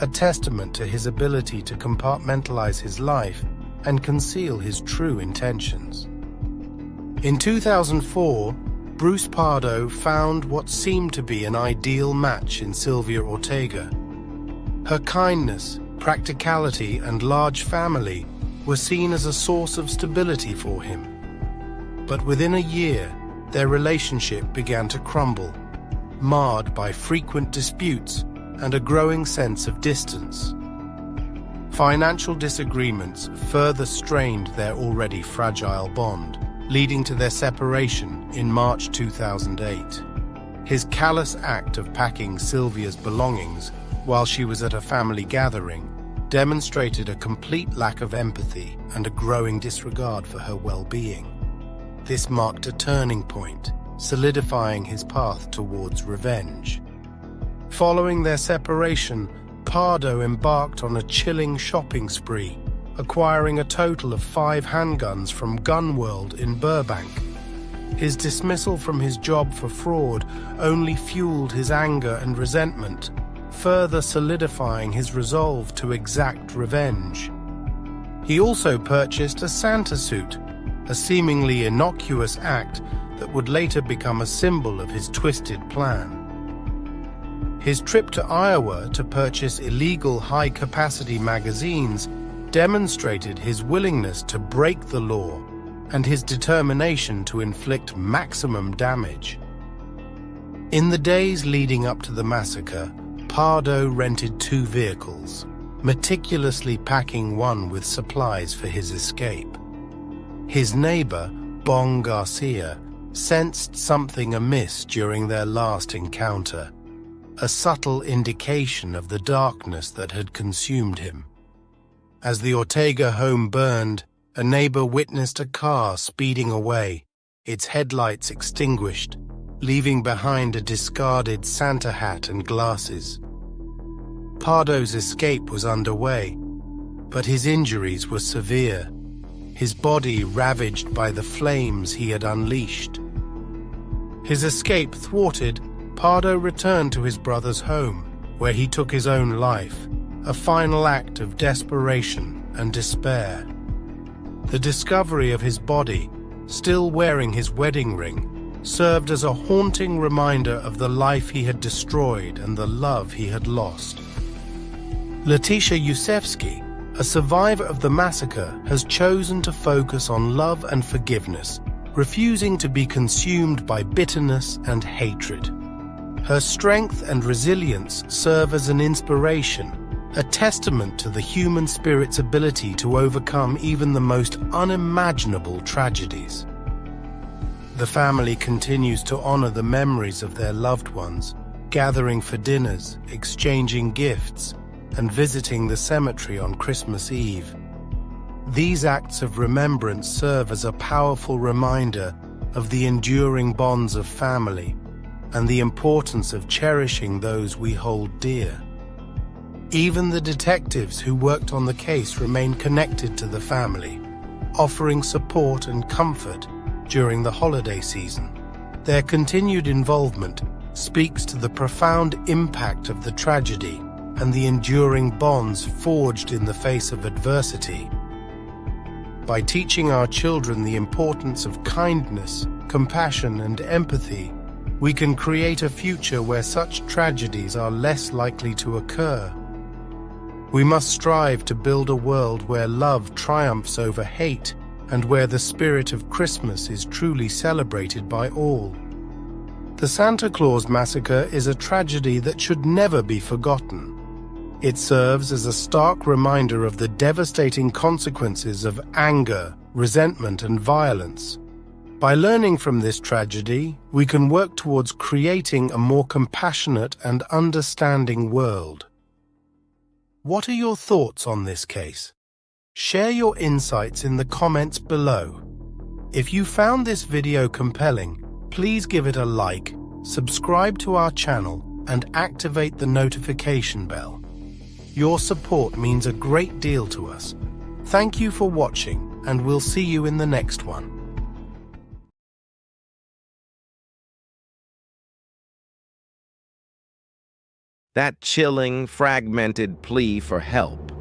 a testament to his ability to compartmentalize his life and conceal his true intentions. In 2004, Bruce Pardo found what seemed to be an ideal match in Sylvia Ortega. Her kindness, practicality, and large family were seen as a source of stability for him. But within a year, their relationship began to crumble, marred by frequent disputes and a growing sense of distance. Financial disagreements further strained their already fragile bond, leading to their separation in March 2008. His callous act of packing Sylvia's belongings while she was at a family gathering demonstrated a complete lack of empathy and a growing disregard for her well-being. This marked a turning point, solidifying his path towards revenge. Following their separation, Pardo embarked on a chilling shopping spree, acquiring a total of 5 handguns from Gun World in Burbank. His dismissal from his job for fraud only fueled his anger and resentment, further solidifying his resolve to exact revenge. He also purchased a Santa suit, a seemingly innocuous act that would later become a symbol of his twisted plan. His trip to Iowa to purchase illegal high-capacity magazines demonstrated his willingness to break the law and his determination to inflict maximum damage. In the days leading up to the massacre, Pardo rented 2 vehicles, meticulously packing one with supplies for his escape. His neighbor, Bong Garcia, sensed something amiss during their last encounter, a subtle indication of the darkness that had consumed him. As the Ortega home burned, a neighbor witnessed a car speeding away, its headlights extinguished, leaving behind a discarded Santa hat and glasses. Pardo's escape was underway, but his injuries were severe, his body ravaged by the flames he had unleashed. His escape thwarted, Pardo returned to his brother's home, where he took his own life, a final act of desperation and despair. The discovery of his body, still wearing his wedding ring, served as a haunting reminder of the life he had destroyed and the love he had lost. Letitia Yusefsky, a survivor of the massacre, has chosen to focus on love and forgiveness, refusing to be consumed by bitterness and hatred. Her strength and resilience serve as an inspiration, a testament to the human spirit's ability to overcome even the most unimaginable tragedies. The family continues to honor the memories of their loved ones, gathering for dinners, exchanging gifts, and visiting the cemetery on Christmas Eve. These acts of remembrance serve as a powerful reminder of the enduring bonds of family and the importance of cherishing those we hold dear. Even the detectives who worked on the case remain connected to the family, offering support and comfort during the holiday season. Their continued involvement speaks to the profound impact of the tragedy and the enduring bonds forged in the face of adversity. By teaching our children the importance of kindness, compassion, and empathy, we can create a future where such tragedies are less likely to occur. We must strive to build a world where love triumphs over hate and where the spirit of Christmas is truly celebrated by all. The Santa Claus Massacre is a tragedy that should never be forgotten. It serves as a stark reminder of the devastating consequences of anger, resentment, and violence. By learning from this tragedy, we can work towards creating a more compassionate and understanding world. What are your thoughts on this case? Share your insights in the comments below. If you found this video compelling, please give it a like, subscribe to our channel, and activate the notification bell. Your support means a great deal to us. Thank you for watching, and we'll see you in the next one. That chilling, fragmented plea for help.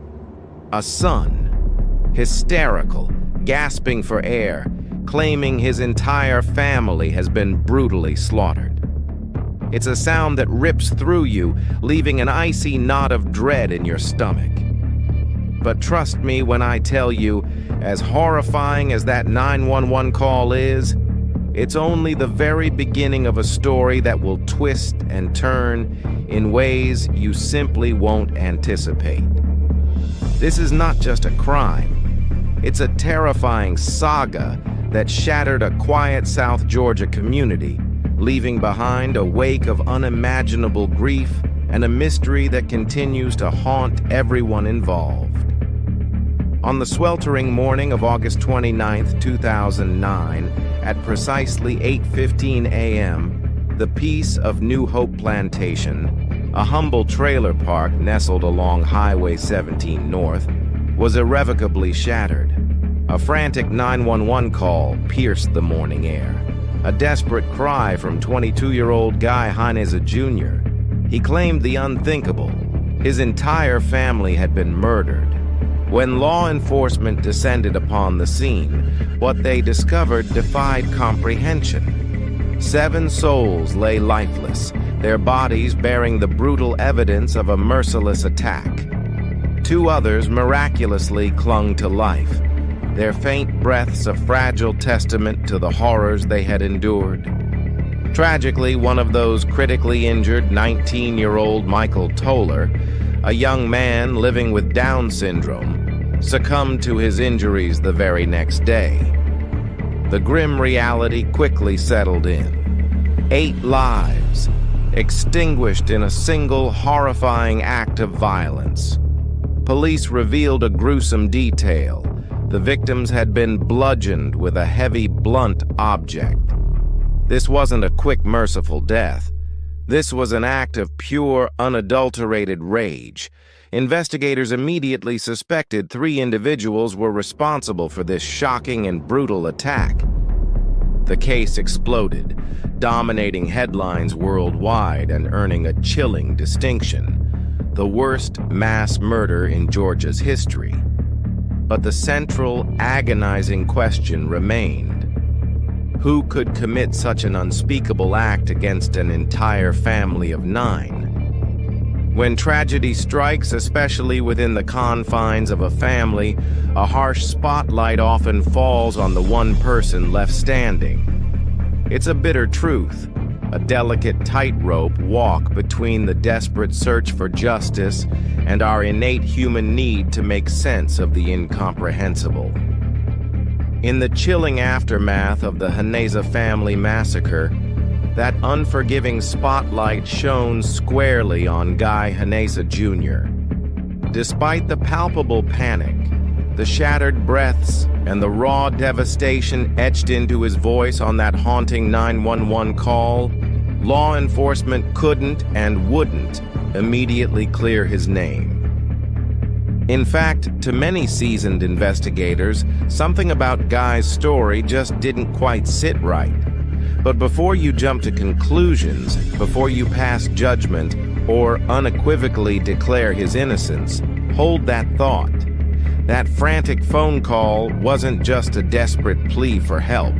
A son, hysterical, gasping for air, claiming his entire family has been brutally slaughtered. It's a sound that rips through you, leaving an icy knot of dread in your stomach. But trust me when I tell you, as horrifying as that 911 call is, it's only the very beginning of a story that will twist and turn in ways you simply won't anticipate. This is not just a crime. It's a terrifying saga that shattered a quiet South Georgia community, leaving behind a wake of unimaginable grief and a mystery that continues to haunt everyone involved. On the sweltering morning of August 29, 2009, at precisely 8:15 a.m., the piece of New Hope Plantation, a humble trailer park nestled along Highway 17 North, was irrevocably shattered. A frantic 911 call pierced the morning air. A desperate cry from 22-year-old Guy Heinous Jr. He claimed the unthinkable. His entire family had been murdered. When law enforcement descended upon the scene, what they discovered defied comprehension. 7 souls lay lifeless, their bodies bearing the brutal evidence of a merciless attack. 2 others miraculously clung to life, their faint breaths a fragile testament to the horrors they had endured. Tragically, one of those critically injured 19-year-old Michael Toller, a young man living with Down syndrome, succumbed to his injuries the very next day. The grim reality quickly settled in. 8 lives, extinguished in a single horrifying act of violence. Police revealed a gruesome detail. The victims had been bludgeoned with a heavy, blunt object. This wasn't a quick, merciful death. This was an act of pure, unadulterated rage. Investigators immediately suspected 3 individuals were responsible for this shocking and brutal attack. The case exploded, dominating headlines worldwide and earning a chilling distinction: the worst mass murder in Georgia's history. But the central, agonizing question remained: who could commit such an unspeakable act against an entire family of 9? When tragedy strikes, especially within the confines of a family, a harsh spotlight often falls on the one person left standing. It's a bitter truth, a delicate tightrope walk between the desperate search for justice and our innate human need to make sense of the incomprehensible. In the chilling aftermath of the Heinous family massacre, that unforgiving spotlight shone squarely on Guy Heinous Jr. Despite the palpable panic, the shattered breaths, and the raw devastation etched into his voice on that haunting 911 call, law enforcement couldn't and wouldn't immediately clear his name. In fact, to many seasoned investigators, something about Guy's story just didn't quite sit right. But before you jump to conclusions, before you pass judgment or unequivocally declare his innocence, hold that thought. That frantic phone call wasn't just a desperate plea for help.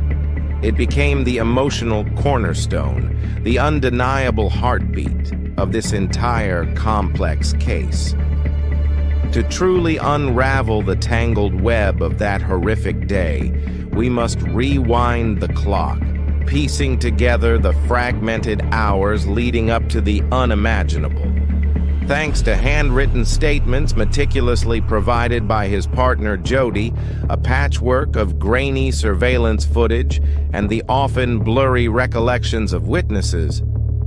It became the emotional cornerstone, the undeniable heartbeat of this entire complex case. To truly unravel the tangled web of that horrific day, we must rewind the clock, piecing together the fragmented hours leading up to the unimaginable. Thanks to handwritten statements meticulously provided by his partner Jody, a patchwork of grainy surveillance footage, and the often blurry recollections of witnesses,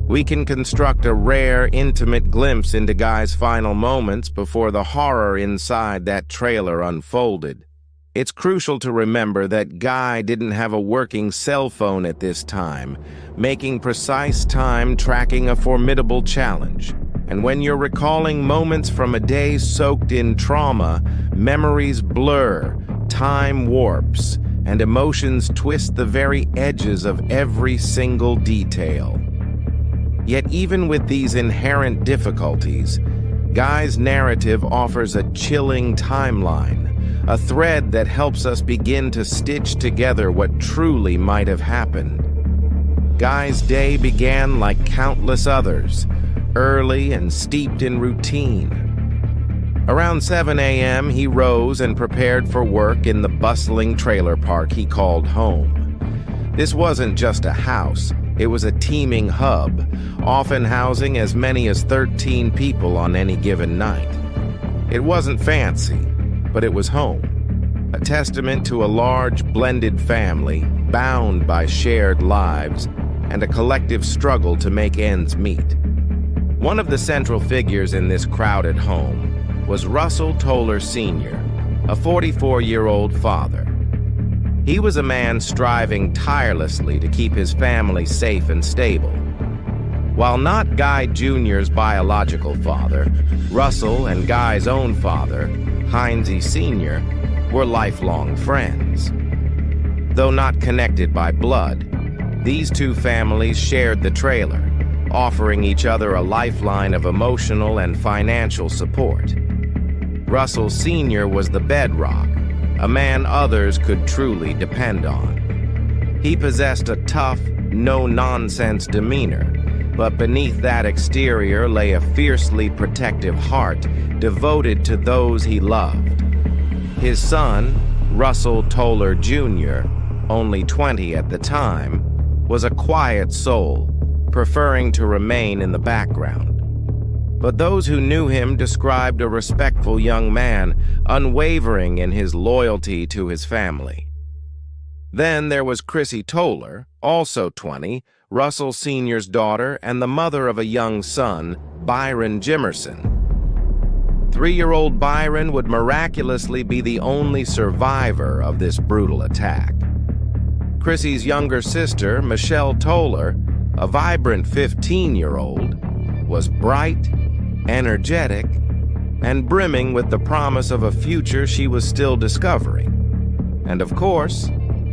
we can construct a rare, intimate glimpse into Guy's final moments before the horror inside that trailer unfolded. It's crucial to remember that Guy didn't have a working cell phone at this time, making precise time tracking a formidable challenge. And when you're recalling moments from a day soaked in trauma, memories blur, time warps, and emotions twist the very edges of every single detail. Yet even with these inherent difficulties, Guy's narrative offers a chilling timeline, a thread that helps us begin to stitch together what truly might have happened. Guy's day began like countless others, early and steeped in routine. Around 7 a.m., he rose and prepared for work in the bustling trailer park he called home. This wasn't just a house, it was a teeming hub, often housing as many as 13 people on any given night. It wasn't fancy, but it was home, a testament to a large, blended family, bound by shared lives, and a collective struggle to make ends meet. One of the central figures in this crowded home was Russell Toller Sr., a 44-year-old father. He was a man striving tirelessly to keep his family safe and stable. While not Guy Jr.'s biological father, Russell and Guy's own father, Heinous Sr., were lifelong friends. Though not connected by blood, these two families shared the trailer, offering each other a lifeline of emotional and financial support. Russell Sr. was the bedrock, a man others could truly depend on. He possessed a tough, no-nonsense demeanor, but beneath that exterior lay a fiercely protective heart devoted to those he loved. His son, Russell Toller Jr., only 20 at the time, was a quiet soul, preferring to remain in the background. But those who knew him described a respectful young man, unwavering in his loyalty to his family. Then there was Chrissy Toller, also 20, Russell Sr.'s daughter and the mother of a young son, Byron Jimerson. 3-year-old Byron would miraculously be the only survivor of this brutal attack. Chrissy's younger sister, Michelle Toller, a vibrant 15-year-old, was bright, energetic, and brimming with the promise of a future she was still discovering. And of course,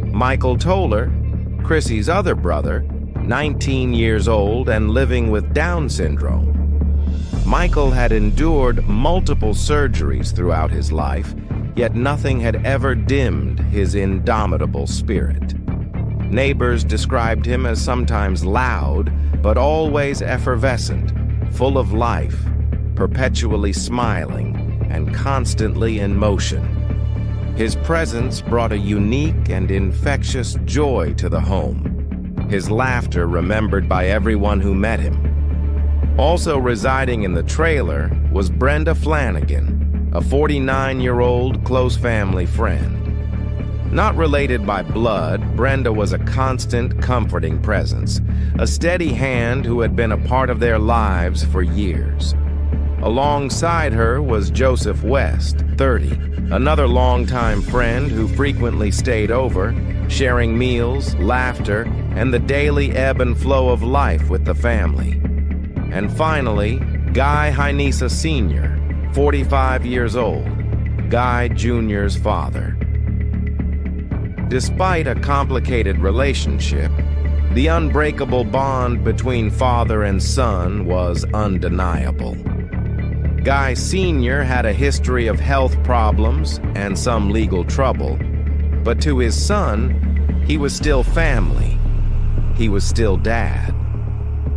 Michael Toller, Chrissy's other brother, 19 years old and living with Down syndrome. Michael had endured multiple surgeries throughout his life, yet nothing had ever dimmed his indomitable spirit. Neighbors described him as sometimes loud, but always effervescent, full of life, perpetually smiling, and constantly in motion. His presence brought a unique and infectious joy to the home, his laughter remembered by everyone who met him. Also residing in the trailer was Brenda Flanagan, a 49-year-old close family friend. Not related by blood, Brenda was a constant, comforting presence, a steady hand who had been a part of their lives for years. Alongside her was Joseph West, 30, another longtime friend who frequently stayed over, sharing meals, laughter, and the daily ebb and flow of life with the family. And finally, Guy Heinous Sr., 45 years old, Guy Jr.'s father. Despite a complicated relationship, the unbreakable bond between father and son was undeniable. Guy Sr. had a history of health problems and some legal trouble, but to his son, he was still family. He was still dad.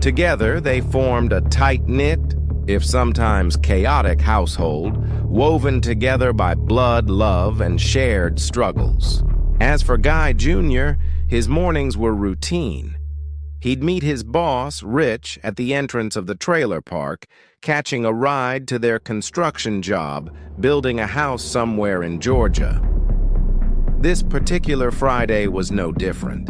Together, they formed a tight-knit, if sometimes chaotic household, woven together by blood, love, and shared struggles. As for Guy Jr., his mornings were routine. He'd meet his boss, Rich, at the entrance of the trailer park, catching a ride to their construction job, building a house somewhere in Georgia. This particular Friday was no different.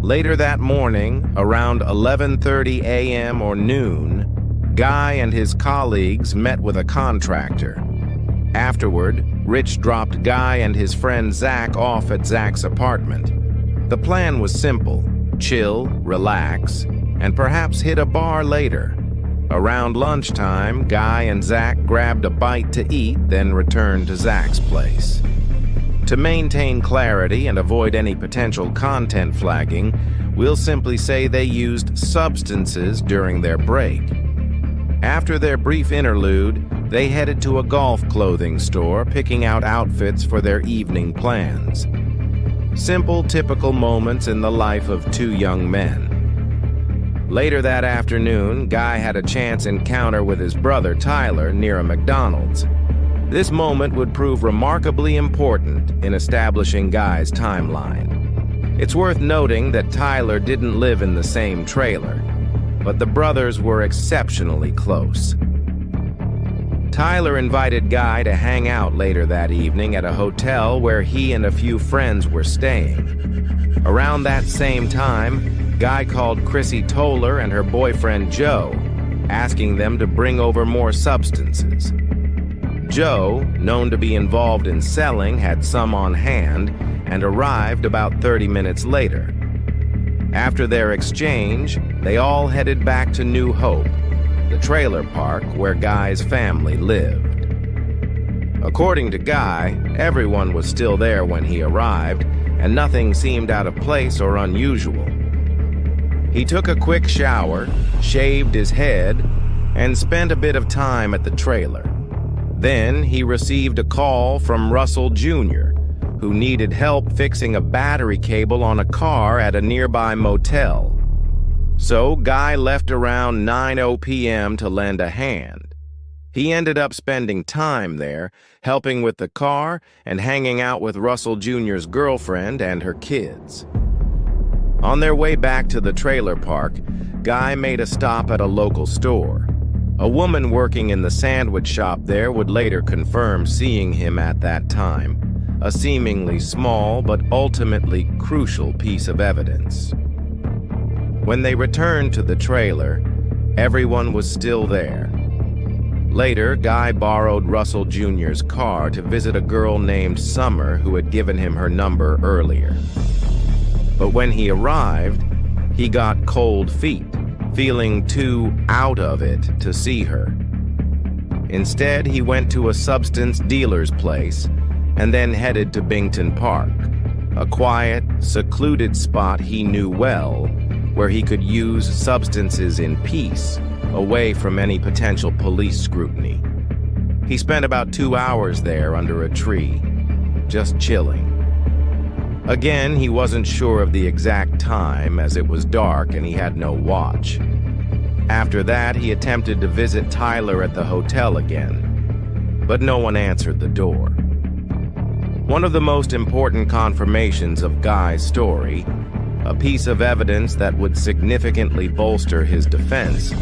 Later that morning, around 11:30 a.m. or noon, Guy and his colleagues met with a contractor. Afterward, Rich dropped Guy and his friend Zach off at Zach's apartment. The plan was simple: chill, relax, and perhaps hit a bar later. Around lunchtime, Guy and Zach grabbed a bite to eat, then returned to Zach's place. To maintain clarity and avoid any potential content flagging, we'll simply say they used substances during their break. After their brief interlude, they headed to a golf clothing store, picking out outfits for their evening plans. Simple, typical moments in the life of two young men. Later that afternoon, Guy had a chance encounter with his brother Tyler near a McDonald's. This moment would prove remarkably important in establishing Guy's timeline. It's worth noting that Tyler didn't live in the same trailer, but the brothers were exceptionally close. Tyler invited Guy to hang out later that evening at a hotel where he and a few friends were staying. Around that same time, Guy called Chrissy Toller and her boyfriend Joe, asking them to bring over more substances. Joe, known to be involved in selling, had some on hand and arrived about 30 minutes later. After their exchange, they all headed back to New Hope, the trailer park where Guy's family lived. According to Guy, everyone was still there when he arrived, and nothing seemed out of place or unusual. He took a quick shower, shaved his head, and spent a bit of time at the trailer. Then he received a call from Russell Jr., who needed help fixing a battery cable on a car at a nearby motel. So Guy left around 9:00 p.m. to lend a hand. He ended up spending time there, helping with the car and hanging out with Russell Jr.'s girlfriend and her kids. On their way back to the trailer park, Guy made a stop at a local store. A woman working in the sandwich shop there would later confirm seeing him at that time, a seemingly small but ultimately crucial piece of evidence. When they returned to the trailer, everyone was still there. Later, Guy borrowed Russell Jr.'s car to visit a girl named Summer who had given him her number earlier. But when he arrived, he got cold feet, feeling too out of it to see her. Instead, he went to a substance dealer's place and then headed to Bington Park, a quiet, secluded spot he knew well, where he could use substances in peace, away from any potential police scrutiny. He spent about 2 hours there under a tree, just chilling. Again, he wasn't sure of the exact time, as it was dark and he had no watch. After that, he attempted to visit Tyler at the hotel again, but no one answered the door. One of the most important confirmations of Guy's story, a piece of evidence that would significantly bolster his defense,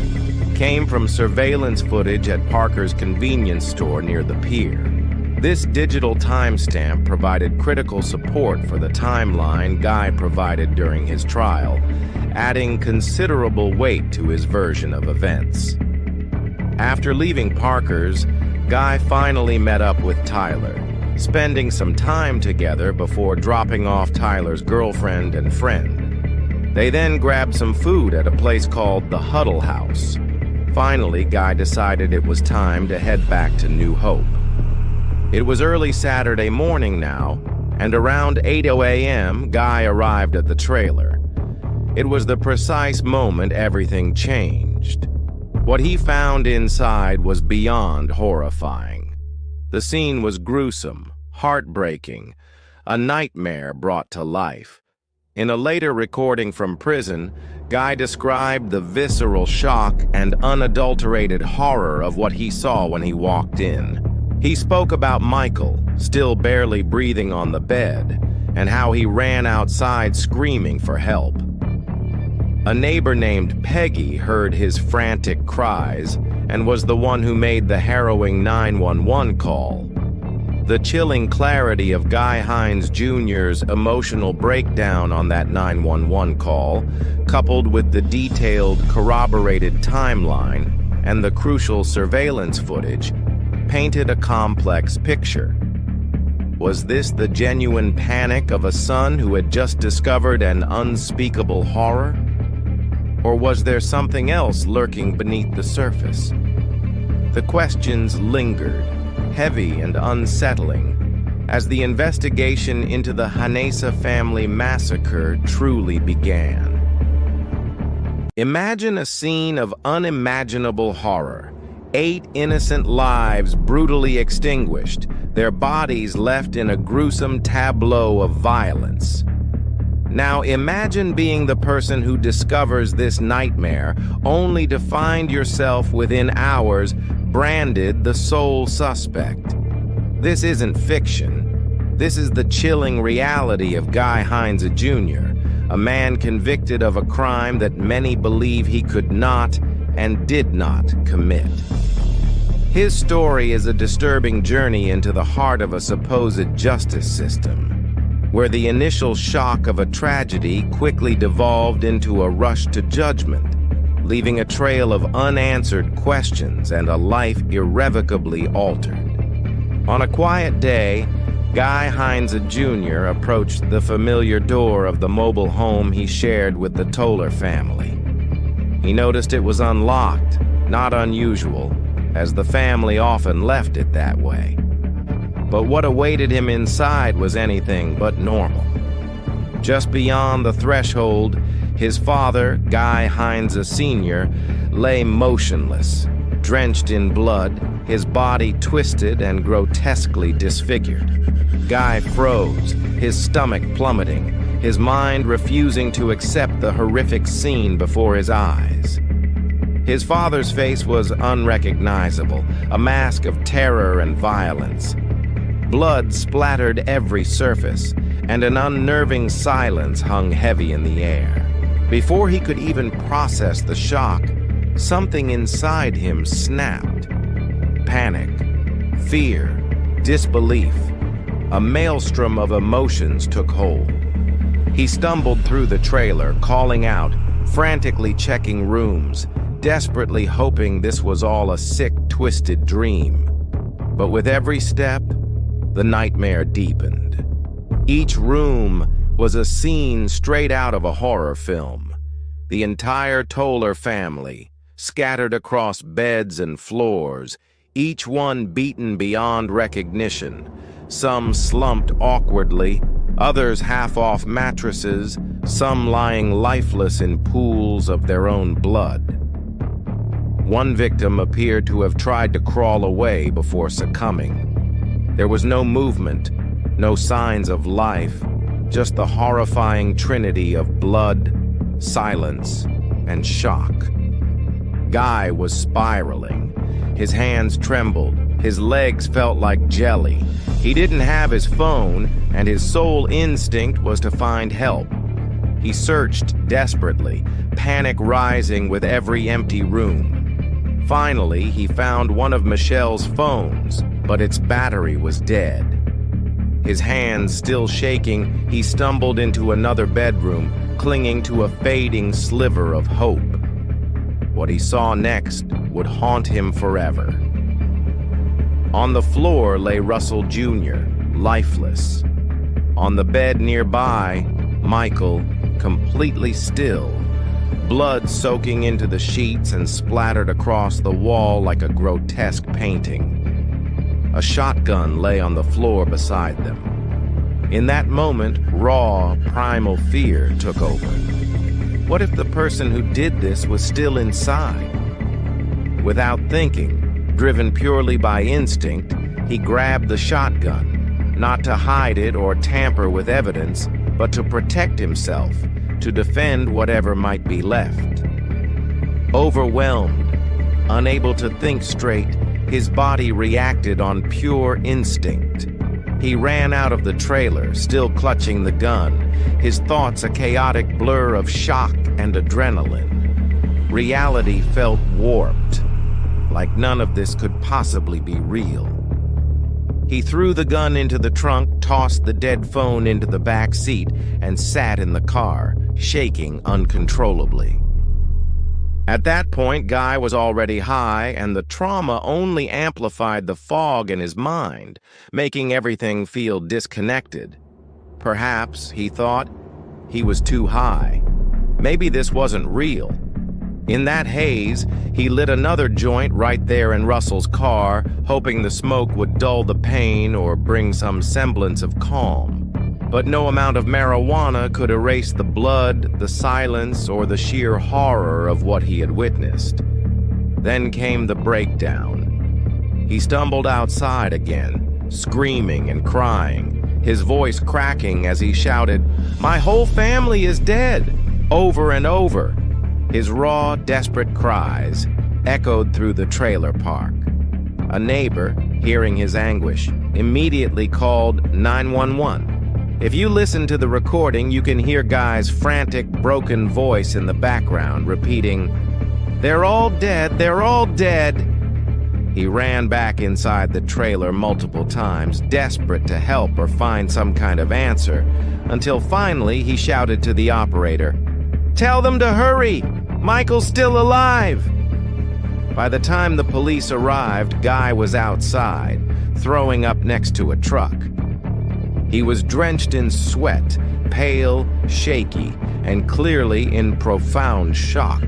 came from surveillance footage at Parker's convenience store near the pier. This digital timestamp provided critical support for the timeline Guy provided during his trial, adding considerable weight to his version of events. After leaving Parker's, Guy finally met up with Tyler, spending some time together before dropping off Tyler's girlfriend and friend. They then grabbed some food at a place called the Huddle House. Finally, Guy decided it was time to head back to New Hope. It was early Saturday morning now, and around 8:00 a.m., Guy arrived at the trailer. It was the precise moment everything changed. What he found inside was beyond horrifying. The scene was gruesome, heartbreaking, a nightmare brought to life. In a later recording from prison, Guy described the visceral shock and unadulterated horror of what he saw when he walked in. He spoke about Michael, still barely breathing on the bed, and how he ran outside screaming for help. A neighbor named Peggy heard his frantic cries and was the one who made the harrowing 911 call. The chilling clarity of Guy Heinous Jr.'s emotional breakdown on that 911 call, coupled with the detailed, corroborated timeline and the crucial surveillance footage, painted a complex picture. Was this the genuine panic of a son who had just discovered an unspeakable horror? Or was there something else lurking beneath the surface? The questions lingered, heavy and unsettling, as the investigation into the heinous family massacre truly began. Imagine a scene of unimaginable horror. 8 innocent lives brutally extinguished, their bodies left in a gruesome tableau of violence. Now imagine being the person who discovers this nightmare, only to find yourself within hours branded the sole suspect. This isn't fiction. This is the chilling reality of Guy Heinous Jr., a man convicted of a crime that many believe he could not and did not commit. His story is a disturbing journey into the heart of a supposed justice system. where the initial shock of a tragedy quickly devolved into a rush to judgment, leaving a trail of unanswered questions and a life irrevocably altered. On a quiet day, Guy Heinz Jr. approached the familiar door of the mobile home he shared with the Toller family. He noticed it was unlocked, not unusual, as the family often left it that way. But what awaited him inside was anything but normal. Just beyond the threshold, his father, Guy Heinz Sr., lay motionless, drenched in blood, his body twisted and grotesquely disfigured. Guy froze, his stomach plummeting, his mind refusing to accept the horrific scene before his eyes. His father's face was unrecognizable, a mask of terror and violence. Blood splattered every surface, and an unnerving silence hung heavy in the air. Before he could even process the shock, something inside him snapped. Panic, fear, disbelief. A maelstrom of emotions took hold. He stumbled through the trailer, calling out, frantically checking rooms, desperately hoping this was all a sick, twisted dream. But with every step, the nightmare deepened. Each room was a scene straight out of a horror film. The entire Toller family, scattered across beds and floors, each one beaten beyond recognition, some slumped awkwardly, others half off mattresses, some lying lifeless in pools of their own blood. One victim appeared to have tried to crawl away before succumbing. There was no movement, no signs of life, just the horrifying trinity of blood, silence, and shock. Guy was spiraling. His hands trembled. His legs felt like jelly. He didn't have his phone, and his sole instinct was to find help. He searched desperately, panic rising with every empty room. Finally, he found one of Michelle's phones, but its battery was dead. His hands still shaking, he stumbled into another bedroom, clinging to a fading sliver of hope. What he saw next would haunt him forever. On the floor lay Russell Jr., lifeless. On the bed nearby, Michael, completely still, blood soaking into the sheets and splattered across the wall like a grotesque painting. A shotgun lay on the floor beside them. In that moment, raw, primal fear took over. What if the person who did this was still inside? Without thinking, driven purely by instinct, he grabbed the shotgun, not to hide it or tamper with evidence, but to protect himself, to defend whatever might be left. Overwhelmed, unable to think straight, his body reacted on pure instinct. He ran out of the trailer, still clutching the gun, his thoughts a chaotic blur of shock and adrenaline. Reality felt warped, like none of this could possibly be real. He threw the gun into the trunk, tossed the dead phone into the back seat, and sat in the car, shaking uncontrollably. At that point, Guy was already high, and the trauma only amplified the fog in his mind, making everything feel disconnected. Perhaps, he thought, he was too high. Maybe this wasn't real. In that haze, he lit another joint right there in Russell's car, hoping the smoke would dull the pain or bring some semblance of calm. But no amount of marijuana could erase the blood, the silence, or the sheer horror of what he had witnessed. Then came the breakdown. He stumbled outside again, screaming and crying, his voice cracking as he shouted, "My whole family is dead!" over and over. His raw, desperate cries echoed through the trailer park. A neighbor, hearing his anguish, immediately called 911. If you listen to the recording, you can hear Guy's frantic, broken voice in the background repeating, "They're all dead, they're all dead." He ran back inside the trailer multiple times, desperate to help or find some kind of answer, until finally he shouted to the operator, "Tell them to hurry! Michael's still alive!" By the time the police arrived, Guy was outside, throwing up next to a truck. He was drenched in sweat, pale, shaky, and clearly in profound shock.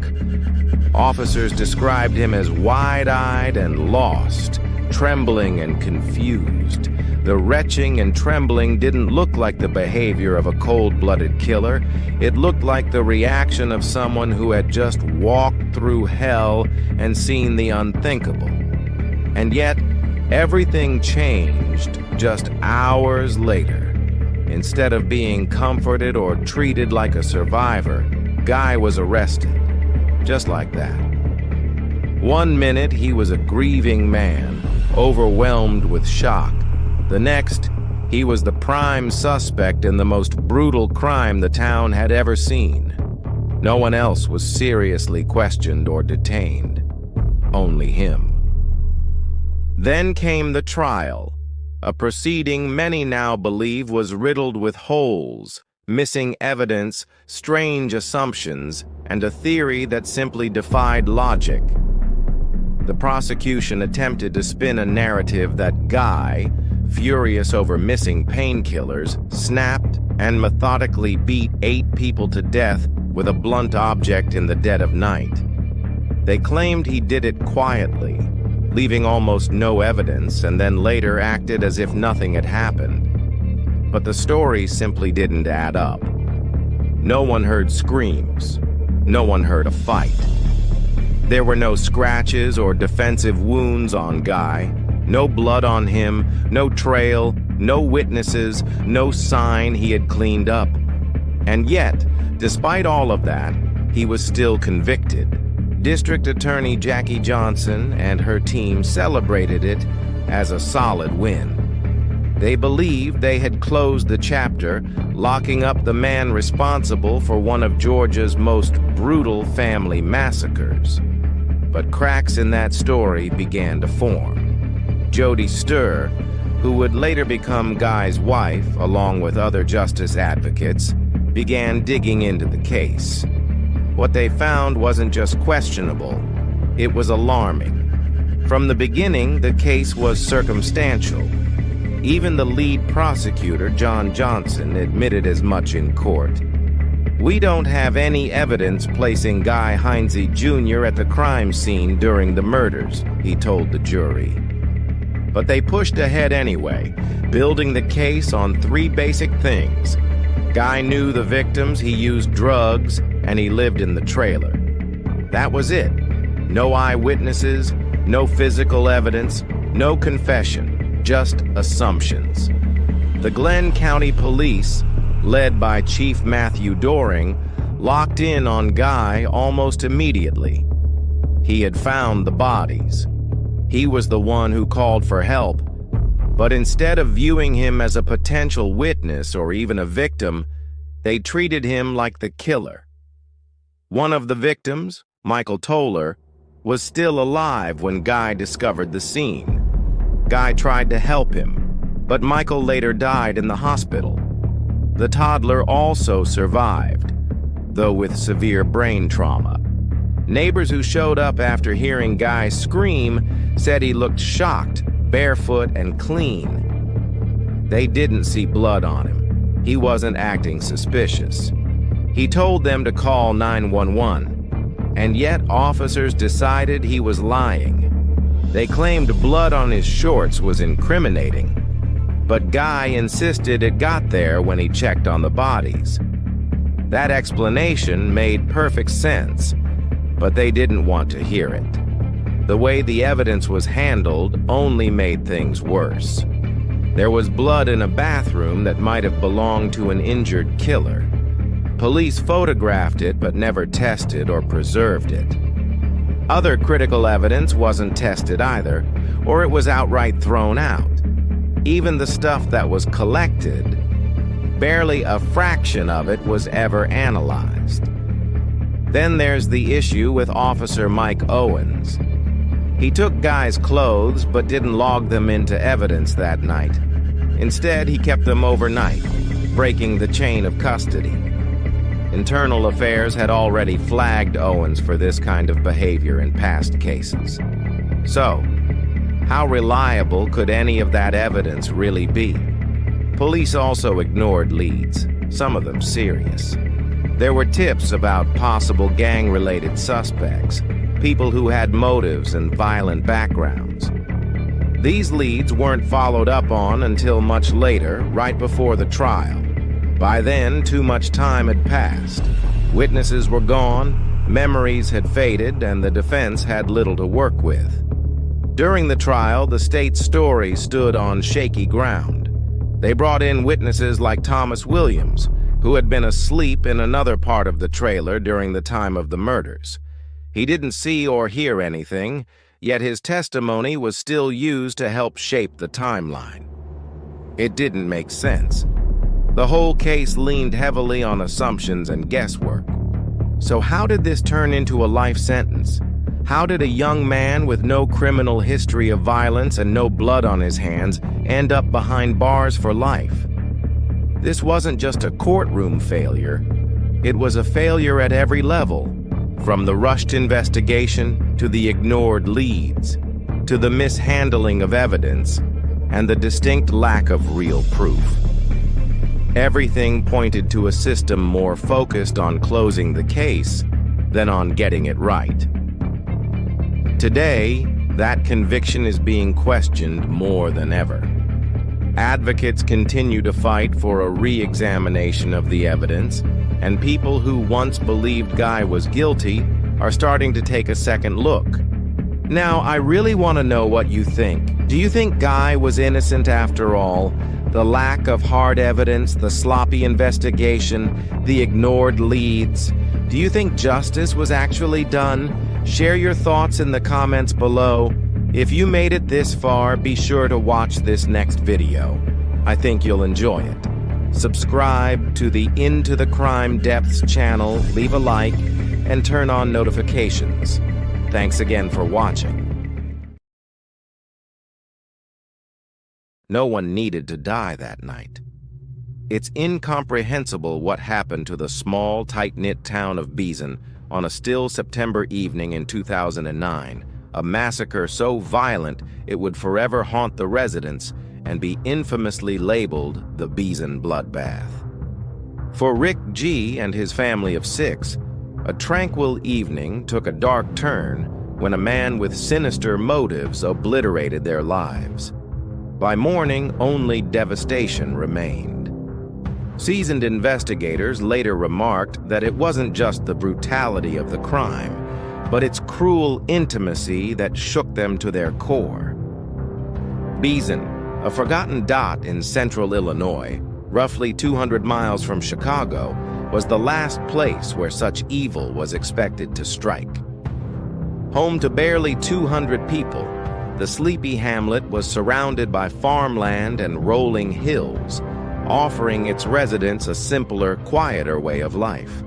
Officers described him as wide-eyed and lost, trembling and confused. The retching and trembling didn't look like the behavior of a cold-blooded killer. It looked like the reaction of someone who had just walked through hell and seen the unthinkable. And yet, everything changed just hours later. Instead of being comforted or treated like a survivor, Guy was arrested. Just like that. 1 minute he was a grieving man, overwhelmed with shock. The next, he was the prime suspect in the most brutal crime the town had ever seen. No one else was seriously questioned or detained. Only him. Then came the trial, a proceeding many now believe was riddled with holes, missing evidence, strange assumptions, and a theory that simply defied logic. The prosecution attempted to spin a narrative that Guy, furious over missing painkillers, snapped and methodically beat 8 people to death with a blunt object in the dead of night. They claimed he did it quietly, leaving almost no evidence, and then later acted as if nothing had happened. But the story simply didn't add up. No one heard screams. No one heard a fight. There were no scratches or defensive wounds on Guy, no blood on him, no trail, no witnesses, no sign he had cleaned up. And yet, despite all of that, he was still convicted. District Attorney Jackie Johnson and her team celebrated it as a solid win. They believed they had closed the chapter, locking up the man responsible for one of Georgia's most brutal family massacres. But cracks in that story began to form. Jody Sturr, who would later become Guy's wife, along with other justice advocates, began digging into the case. What they found wasn't just questionable, it was alarming. From the beginning, the case was circumstantial. Even the lead prosecutor, John Johnson, admitted as much in court. "We don't have any evidence placing Guy Heinous Jr. at the crime scene during the murders," he told the jury. But they pushed ahead anyway, building the case on 3 basic things. Guy knew the victims, he used drugs, and he lived in the trailer. That was it. No eyewitnesses, no physical evidence, no confession. Just assumptions. The Glenn County Police, led by Chief Matthew Doring, locked in on Guy almost immediately. He had found the bodies. He was the one who called for help. But instead of viewing him as a potential witness or even a victim, they treated him like the killer. One of the victims, Michael Toller, was still alive when Guy discovered the scene. Guy tried to help him, but Michael later died in the hospital. The toddler also survived, though with severe brain trauma. Neighbors who showed up after hearing Guy scream said he looked shocked, barefoot, and clean. They didn't see blood on him. He wasn't acting suspicious. He told them to call 911, and yet officers decided he was lying. They claimed blood on his shorts was incriminating, but Guy insisted it got there when he checked on the bodies. That explanation made perfect sense, but they didn't want to hear it. The way the evidence was handled only made things worse. There was blood in a bathroom that might have belonged to an injured killer. Police photographed it but never tested or preserved it. Other critical evidence wasn't tested either, or it was outright thrown out. Even the stuff that was collected, barely a fraction of it was ever analyzed. Then there's the issue with Officer Mike Owens. He took Guy's clothes but didn't log them into evidence that night. Instead, he kept them overnight, breaking the chain of custody. Internal Affairs had already flagged Owens for this kind of behavior in past cases. So, how reliable could any of that evidence really be? Police also ignored leads, some of them serious. There were tips about possible gang-related suspects, people who had motives and violent backgrounds. These leads weren't followed up on until much later, right before the trial. By then, too much time had passed. Witnesses were gone, memories had faded, and the defense had little to work with. During the trial, the state's story stood on shaky ground. They brought in witnesses like Thomas Williams, who had been asleep in another part of the trailer during the time of the murders. He didn't see or hear anything, yet his testimony was still used to help shape the timeline. It didn't make sense. The whole case leaned heavily on assumptions and guesswork. So how did this turn into a life sentence? How did a young man with no criminal history of violence and no blood on his hands end up behind bars for life? This wasn't just a courtroom failure. It was a failure at every level, from the rushed investigation to the ignored leads, to the mishandling of evidence, and the distinct lack of real proof. Everything pointed to a system more focused on closing the case than on getting it right. Today, that conviction is being questioned more than ever. Advocates continue to fight for a re-examination of the evidence, and people who once believed Guy was guilty are starting to take a second look. Now, I really want to know what you think. Do you think Guy was innocent after all? The lack of hard evidence, the sloppy investigation, the ignored leads. Do you think justice was actually done? Share your thoughts in the comments below. If you made it this far, be sure to watch this next video. I think you'll enjoy it. Subscribe to the Into the Crime Depths channel, leave a like, and turn on notifications. Thanks again for watching. No one needed to die that night. It's incomprehensible what happened to the small, tight-knit town of Beeson on a still September evening in 2009, a massacre so violent it would forever haunt the residents and be infamously labeled the Beeson Bloodbath. For Rick G. and his family of 6, a tranquil evening took a dark turn when a man with sinister motives obliterated their lives. By morning, only devastation remained. Seasoned investigators later remarked that it wasn't just the brutality of the crime, but its cruel intimacy that shook them to their core. Beeson, a forgotten dot in central Illinois, roughly 200 miles from Chicago, was the last place where such evil was expected to strike. Home to barely 200 people, the sleepy hamlet was surrounded by farmland and rolling hills, offering its residents a simpler, quieter way of life.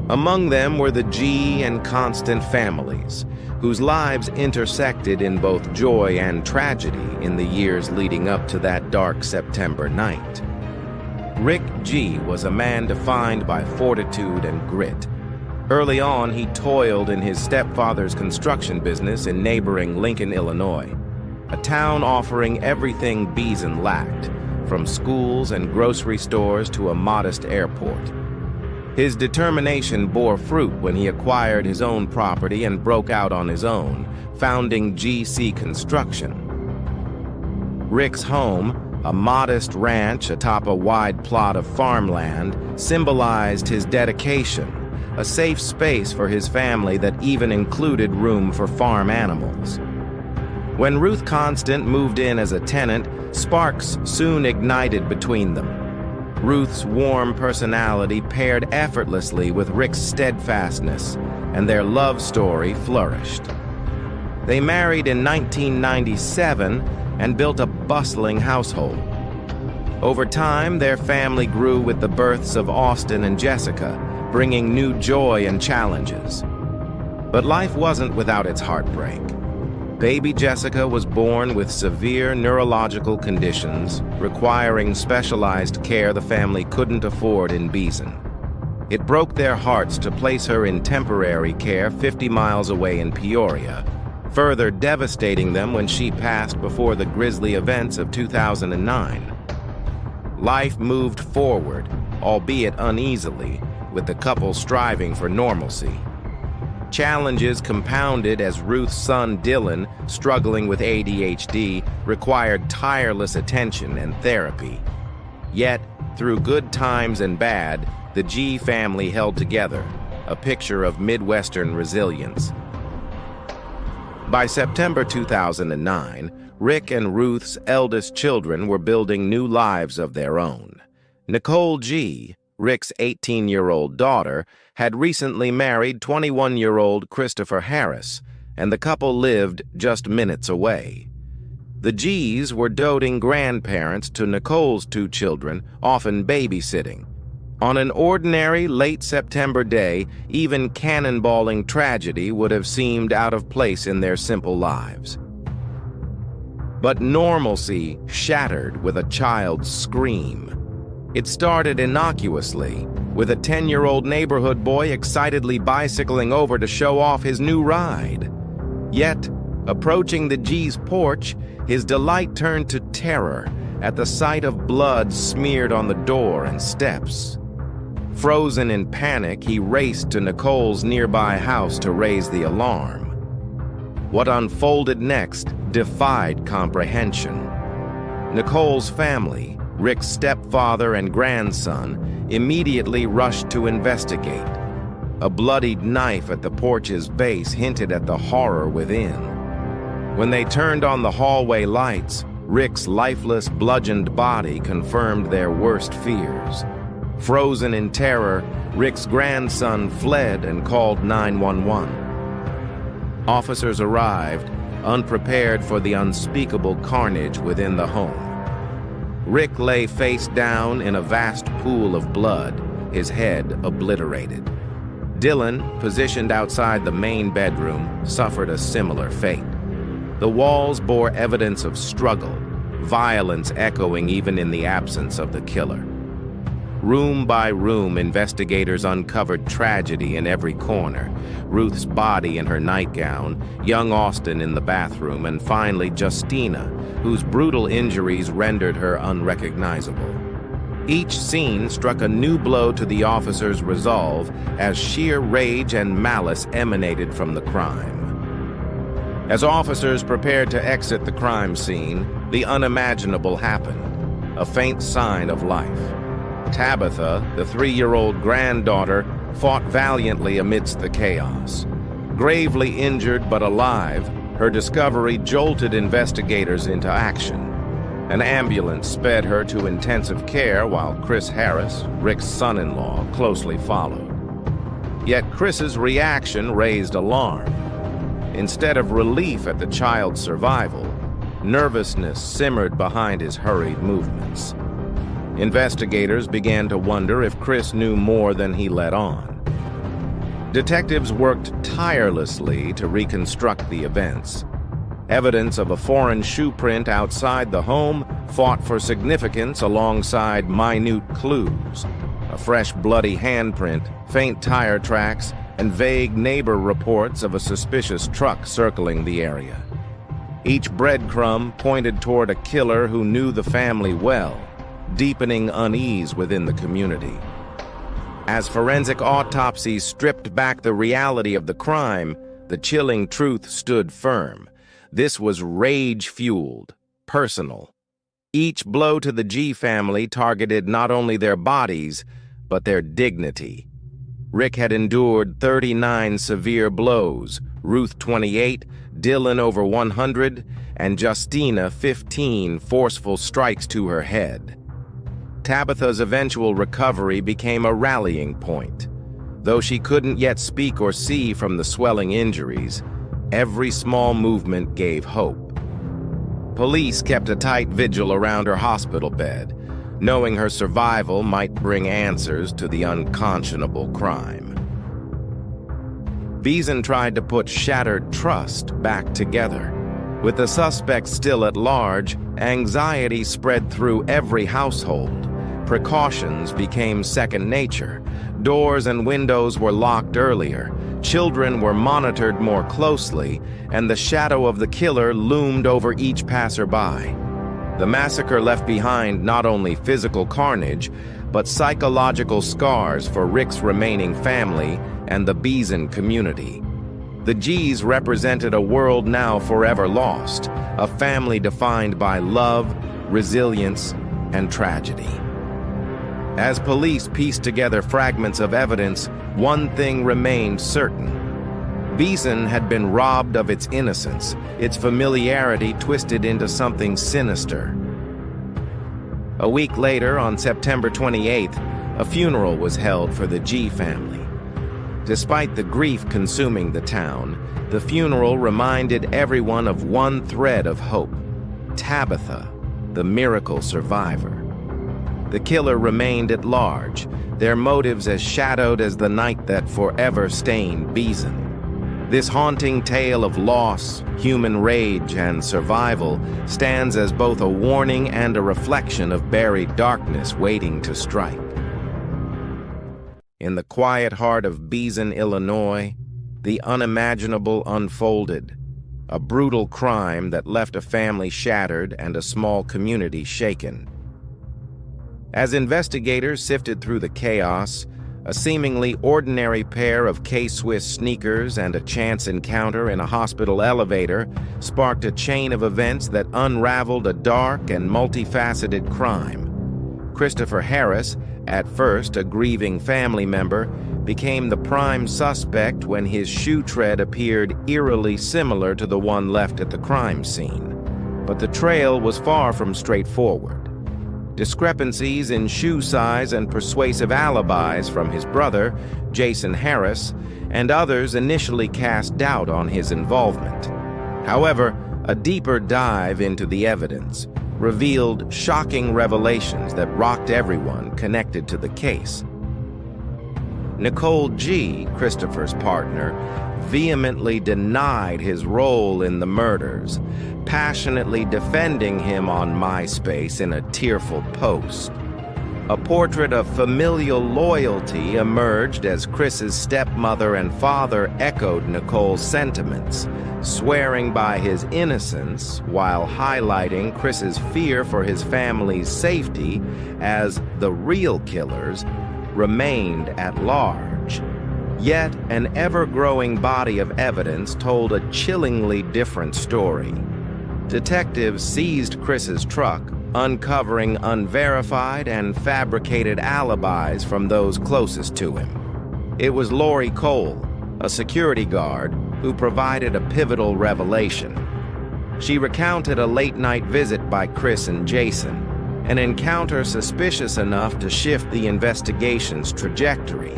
Among them were the G and Constant families, whose lives intersected in both joy and tragedy in the years leading up to that dark September night. Rick G. was a man defined by fortitude and grit. Early on, he toiled in his stepfather's construction business in neighboring Lincoln, Illinois, a town offering everything Beeson lacked, from schools and grocery stores to a modest airport. His determination bore fruit when he acquired his own property and broke out on his own, founding GC Construction. Rick's home, a modest ranch atop a wide plot of farmland, symbolized his dedication, a safe space for his family that even included room for farm animals. When Ruth Constant moved in as a tenant, sparks soon ignited between them. Ruth's warm personality paired effortlessly with Rick's steadfastness, and their love story flourished. They married in 1997 and built a bustling household. Over time, their family grew with the births of Austin and Jessica, bringing new joy and challenges. But life wasn't without its heartbreak. Baby Jessica was born with severe neurological conditions requiring specialized care the family couldn't afford in Beeson. It broke their hearts to place her in temporary care 50 miles away in Peoria, further devastating them when she passed before the grisly events of 2009. Life moved forward, albeit uneasily, with the couple striving for normalcy. Challenges compounded as Ruth's son Dylan, struggling with ADHD, required tireless attention and therapy. Yet, through good times and bad, the G family held together, a picture of Midwestern resilience. By September 2009, Rick and Ruth's eldest children were building new lives of their own. Nicole G., Rick's 18-year-old daughter, had recently married 21-year-old Christopher Harris, and the couple lived just minutes away. The G's were doting grandparents to Nicole's two children, often babysitting. On an ordinary late September day, even cannonballing tragedy would have seemed out of place in their simple lives. But normalcy shattered with a child's scream. It started innocuously, with a 10-year-old neighborhood boy excitedly bicycling over to show off his new ride. Yet, approaching the G's porch, his delight turned to terror at the sight of blood smeared on the door and steps. Frozen in panic, he raced to Nicole's nearby house to raise the alarm. What unfolded next defied comprehension. Nicole's family, Rick's stepfather and grandson, immediately rushed to investigate. A bloodied knife at the porch's base hinted at the horror within. When they turned on the hallway lights, Rick's lifeless, bludgeoned body confirmed their worst fears. Frozen in terror, Rick's grandson fled and called 911. Officers arrived, unprepared for the unspeakable carnage within the home. Rick lay face down in a vast pool of blood, his head obliterated. Dylan, positioned outside the main bedroom, suffered a similar fate. The walls bore evidence of struggle, violence echoing even in the absence of the killer. Room by room, investigators uncovered tragedy in every corner. Ruth's body in her nightgown, young Austin in the bathroom, and finally Justina, whose brutal injuries rendered her unrecognizable. Each scene struck a new blow to the officers' resolve as sheer rage and malice emanated from the crime. As officers prepared to exit the crime scene, the unimaginable happened, a faint sign of life. Tabitha, the 3-year-old granddaughter, fought valiantly amidst the chaos. Gravely injured but alive, her discovery jolted investigators into action. An ambulance sped her to intensive care while Chris Harris, Rick's son-in-law, closely followed. Yet Chris's reaction raised alarm. Instead of relief at the child's survival, nervousness simmered behind his hurried movements. Investigators began to wonder if Chris knew more than he let on. Detectives worked tirelessly to reconstruct the events. Evidence of a foreign shoe print outside the home fought for significance alongside minute clues. A fresh bloody handprint, faint tire tracks, and vague neighbor reports of a suspicious truck circling the area. Each breadcrumb pointed toward a killer who knew the family well, deepening unease within the community. As forensic autopsies stripped back the reality of the crime, the chilling truth stood firm. This was rage-fueled, personal. Each blow to the G family targeted not only their bodies, but their dignity. Rick had endured 39 severe blows, Ruth 28, Dylan over 100, and Justina 15 forceful strikes to her head. Tabitha's eventual recovery became a rallying point. Though she couldn't yet speak or see from the swelling injuries, every small movement gave hope. Police kept a tight vigil around her hospital bed, knowing her survival might bring answers to the unconscionable crime. Beeson tried to put shattered trust back together. With the suspect still at large, anxiety spread through every household. Precautions became second nature. Doors and windows were locked earlier. Children were monitored more closely, and the shadow of the killer loomed over each passerby. The massacre left behind not only physical carnage, but psychological scars for Rick's remaining family and the Beeson community. The G's represented a world now forever lost, a family defined by love, resilience, and tragedy. As police pieced together fragments of evidence, one thing remained certain. Beeson had been robbed of its innocence, its familiarity twisted into something sinister. A week later, on September 28th, a funeral was held for the G family. Despite the grief consuming the town, the funeral reminded everyone of one thread of hope: Tabitha, the miracle survivor. The killer remained at large, their motives as shadowed as the night that forever stained Beeson. This haunting tale of loss, human rage, and survival stands as both a warning and a reflection of buried darkness waiting to strike. In the quiet heart of Beeson, Illinois, the unimaginable unfolded, a brutal crime that left a family shattered and a small community shaken. As investigators sifted through the chaos, a seemingly ordinary pair of K-Swiss sneakers and a chance encounter in a hospital elevator sparked a chain of events that unraveled a dark and multifaceted crime. Christopher Harris, at first a grieving family member, became the prime suspect when his shoe tread appeared eerily similar to the one left at the crime scene. But the trail was far from straightforward. Discrepancies in shoe size and persuasive alibis from his brother, Jason Harris, and others initially cast doubt on his involvement. However, a deeper dive into the evidence revealed shocking revelations that rocked everyone connected to the case. Nicole G., Christopher's partner, vehemently denied his role in the murders, passionately defending him on MySpace in a tearful post. A portrait of familial loyalty emerged as Chris's stepmother and father echoed Nicole's sentiments, swearing by his innocence while highlighting Chris's fear for his family's safety as the real killers remained at large. Yet an ever-growing body of evidence told a chillingly different story. Detectives seized Chris's truck, uncovering unverified and fabricated alibis from those closest to him. It was Lori Cole, a security guard, who provided a pivotal revelation. She recounted a late-night visit by Chris and Jason, an encounter suspicious enough to shift the investigation's trajectory.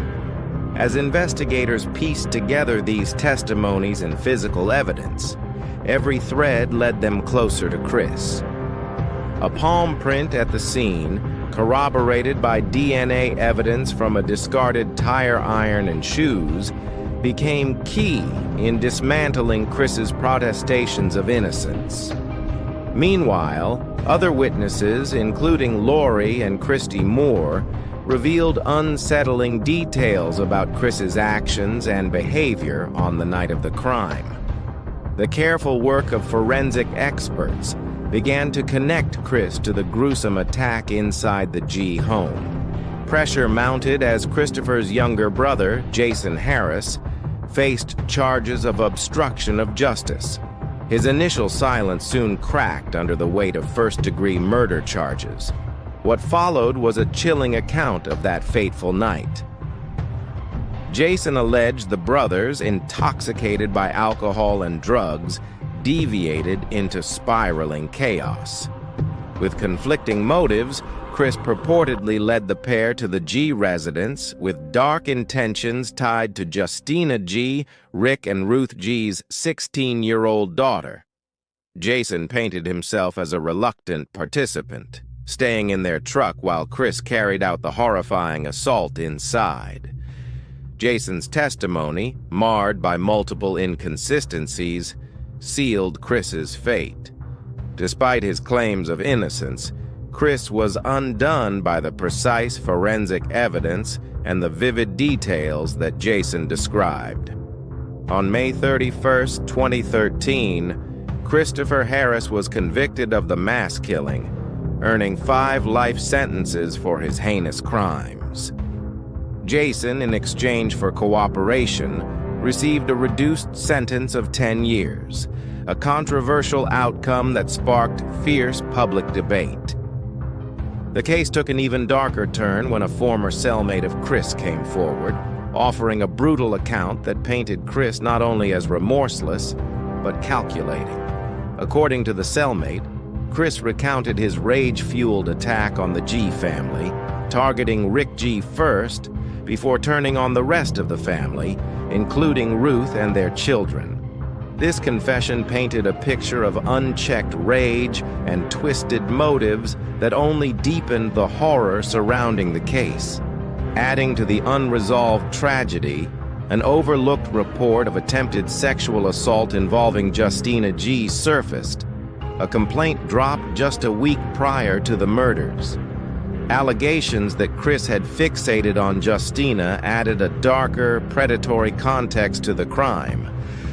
As investigators pieced together these testimonies and physical evidence, every thread led them closer to Chris. A palm print at the scene, corroborated by DNA evidence from a discarded tire iron and shoes, became key in dismantling Chris's protestations of innocence. Meanwhile, other witnesses, including Lori and Christy Moore, revealed unsettling details about Chris's actions and behavior on the night of the crime. The careful work of forensic experts began to connect Chris to the gruesome attack inside the G home. Pressure mounted as Christopher's younger brother, Jason Harris, faced charges of obstruction of justice. His initial silence soon cracked under the weight of first-degree murder charges. What followed was a chilling account of that fateful night. Jason alleged the brothers, intoxicated by alcohol and drugs, deviated into spiraling chaos. With conflicting motives, Chris purportedly led the pair to the G residence with dark intentions tied to Justina G., Rick and Ruth G's 16-year-old daughter. Jason painted himself as a reluctant participant, staying in their truck while Chris carried out the horrifying assault inside. Jason's testimony, marred by multiple inconsistencies, sealed Chris's fate. Despite his claims of innocence, Chris was undone by the precise forensic evidence and the vivid details that Jason described. On May 31, 2013, Christopher Harris was convicted of the mass killing, earning 5 life sentences for his heinous crimes. Jason, in exchange for cooperation, received a reduced sentence of 10 years, a controversial outcome that sparked fierce public debate. The case took an even darker turn when a former cellmate of Chris came forward, offering a brutal account that painted Chris not only as remorseless, but calculating. According to the cellmate, Chris recounted his rage-fueled attack on the G family, targeting Rick G first, before turning on the rest of the family, including Ruth and their children. This confession painted a picture of unchecked rage and twisted motives that only deepened the horror surrounding the case. Adding to the unresolved tragedy, an overlooked report of attempted sexual assault involving Justina G surfaced, a complaint dropped just a week prior to the murders. Allegations that Chris had fixated on Justina added a darker, predatory context to the crime,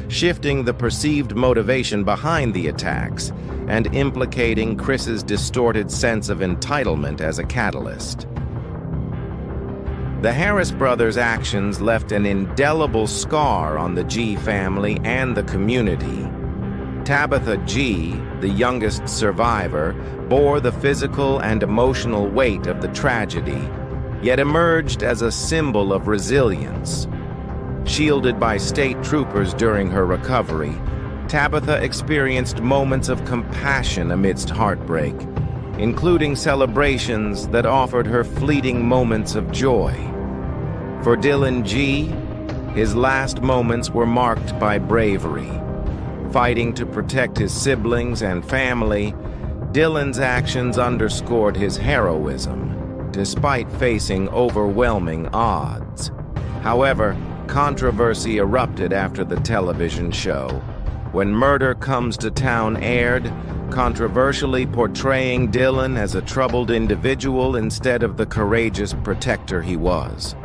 shifting the perceived motivation behind the attacks and implicating Chris's distorted sense of entitlement as a catalyst. The Harris brothers' actions left an indelible scar on the G family and the community. Tabitha G, the youngest survivor, bore the physical and emotional weight of the tragedy, yet emerged as a symbol of resilience. Shielded by state troopers during her recovery, Tabitha experienced moments of compassion amidst heartbreak, including celebrations that offered her fleeting moments of joy. For Dylan G, his last moments were marked by bravery. Fighting to protect his siblings and family, Dylan's actions underscored his heroism, despite facing overwhelming odds. However, controversy erupted after the television show, when Murder Comes to Town aired, controversially portraying Dylan as a troubled individual instead of the courageous protector he was.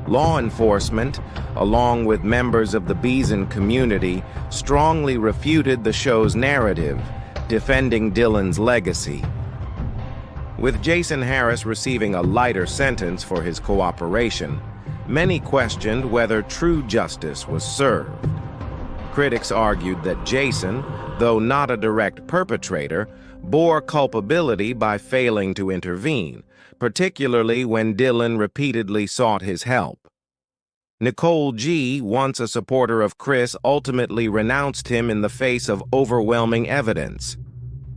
Law enforcement, along with members of the Beeson community, strongly refuted the show's narrative, defending Dylan's legacy. With Jason Harris receiving a lighter sentence for his cooperation, many questioned whether true justice was served. Critics argued that Jason, though not a direct perpetrator, bore culpability by failing to intervene, particularly when Dylan repeatedly sought his help. Nicole G, once a supporter of Chris, ultimately renounced him in the face of overwhelming evidence.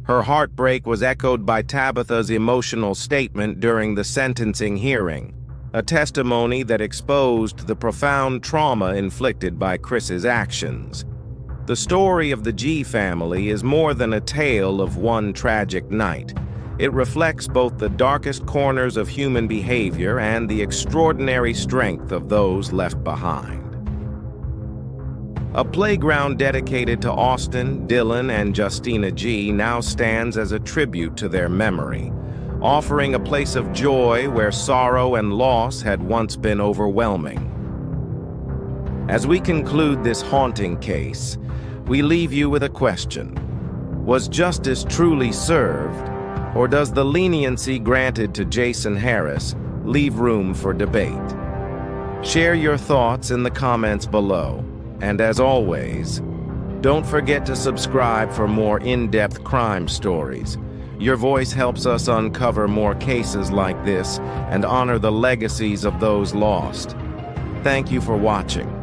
Her heartbreak was echoed by Tabitha's emotional statement during the sentencing hearing, a testimony that exposed the profound trauma inflicted by Chris's actions. The story of the G family is more than a tale of one tragic night. It reflects both the darkest corners of human behavior and the extraordinary strength of those left behind. A playground dedicated to Austin, Dylan, and Justina G now stands as a tribute to their memory, offering a place of joy where sorrow and loss had once been overwhelming. As we conclude this haunting case, we leave you with a question. Was justice truly served, or does the leniency granted to Jason Harris leave room for debate? Share your thoughts in the comments below, and as always, don't forget to subscribe for more in-depth crime stories. Your voice helps us uncover more cases like this and honor the legacies of those lost. Thank you for watching.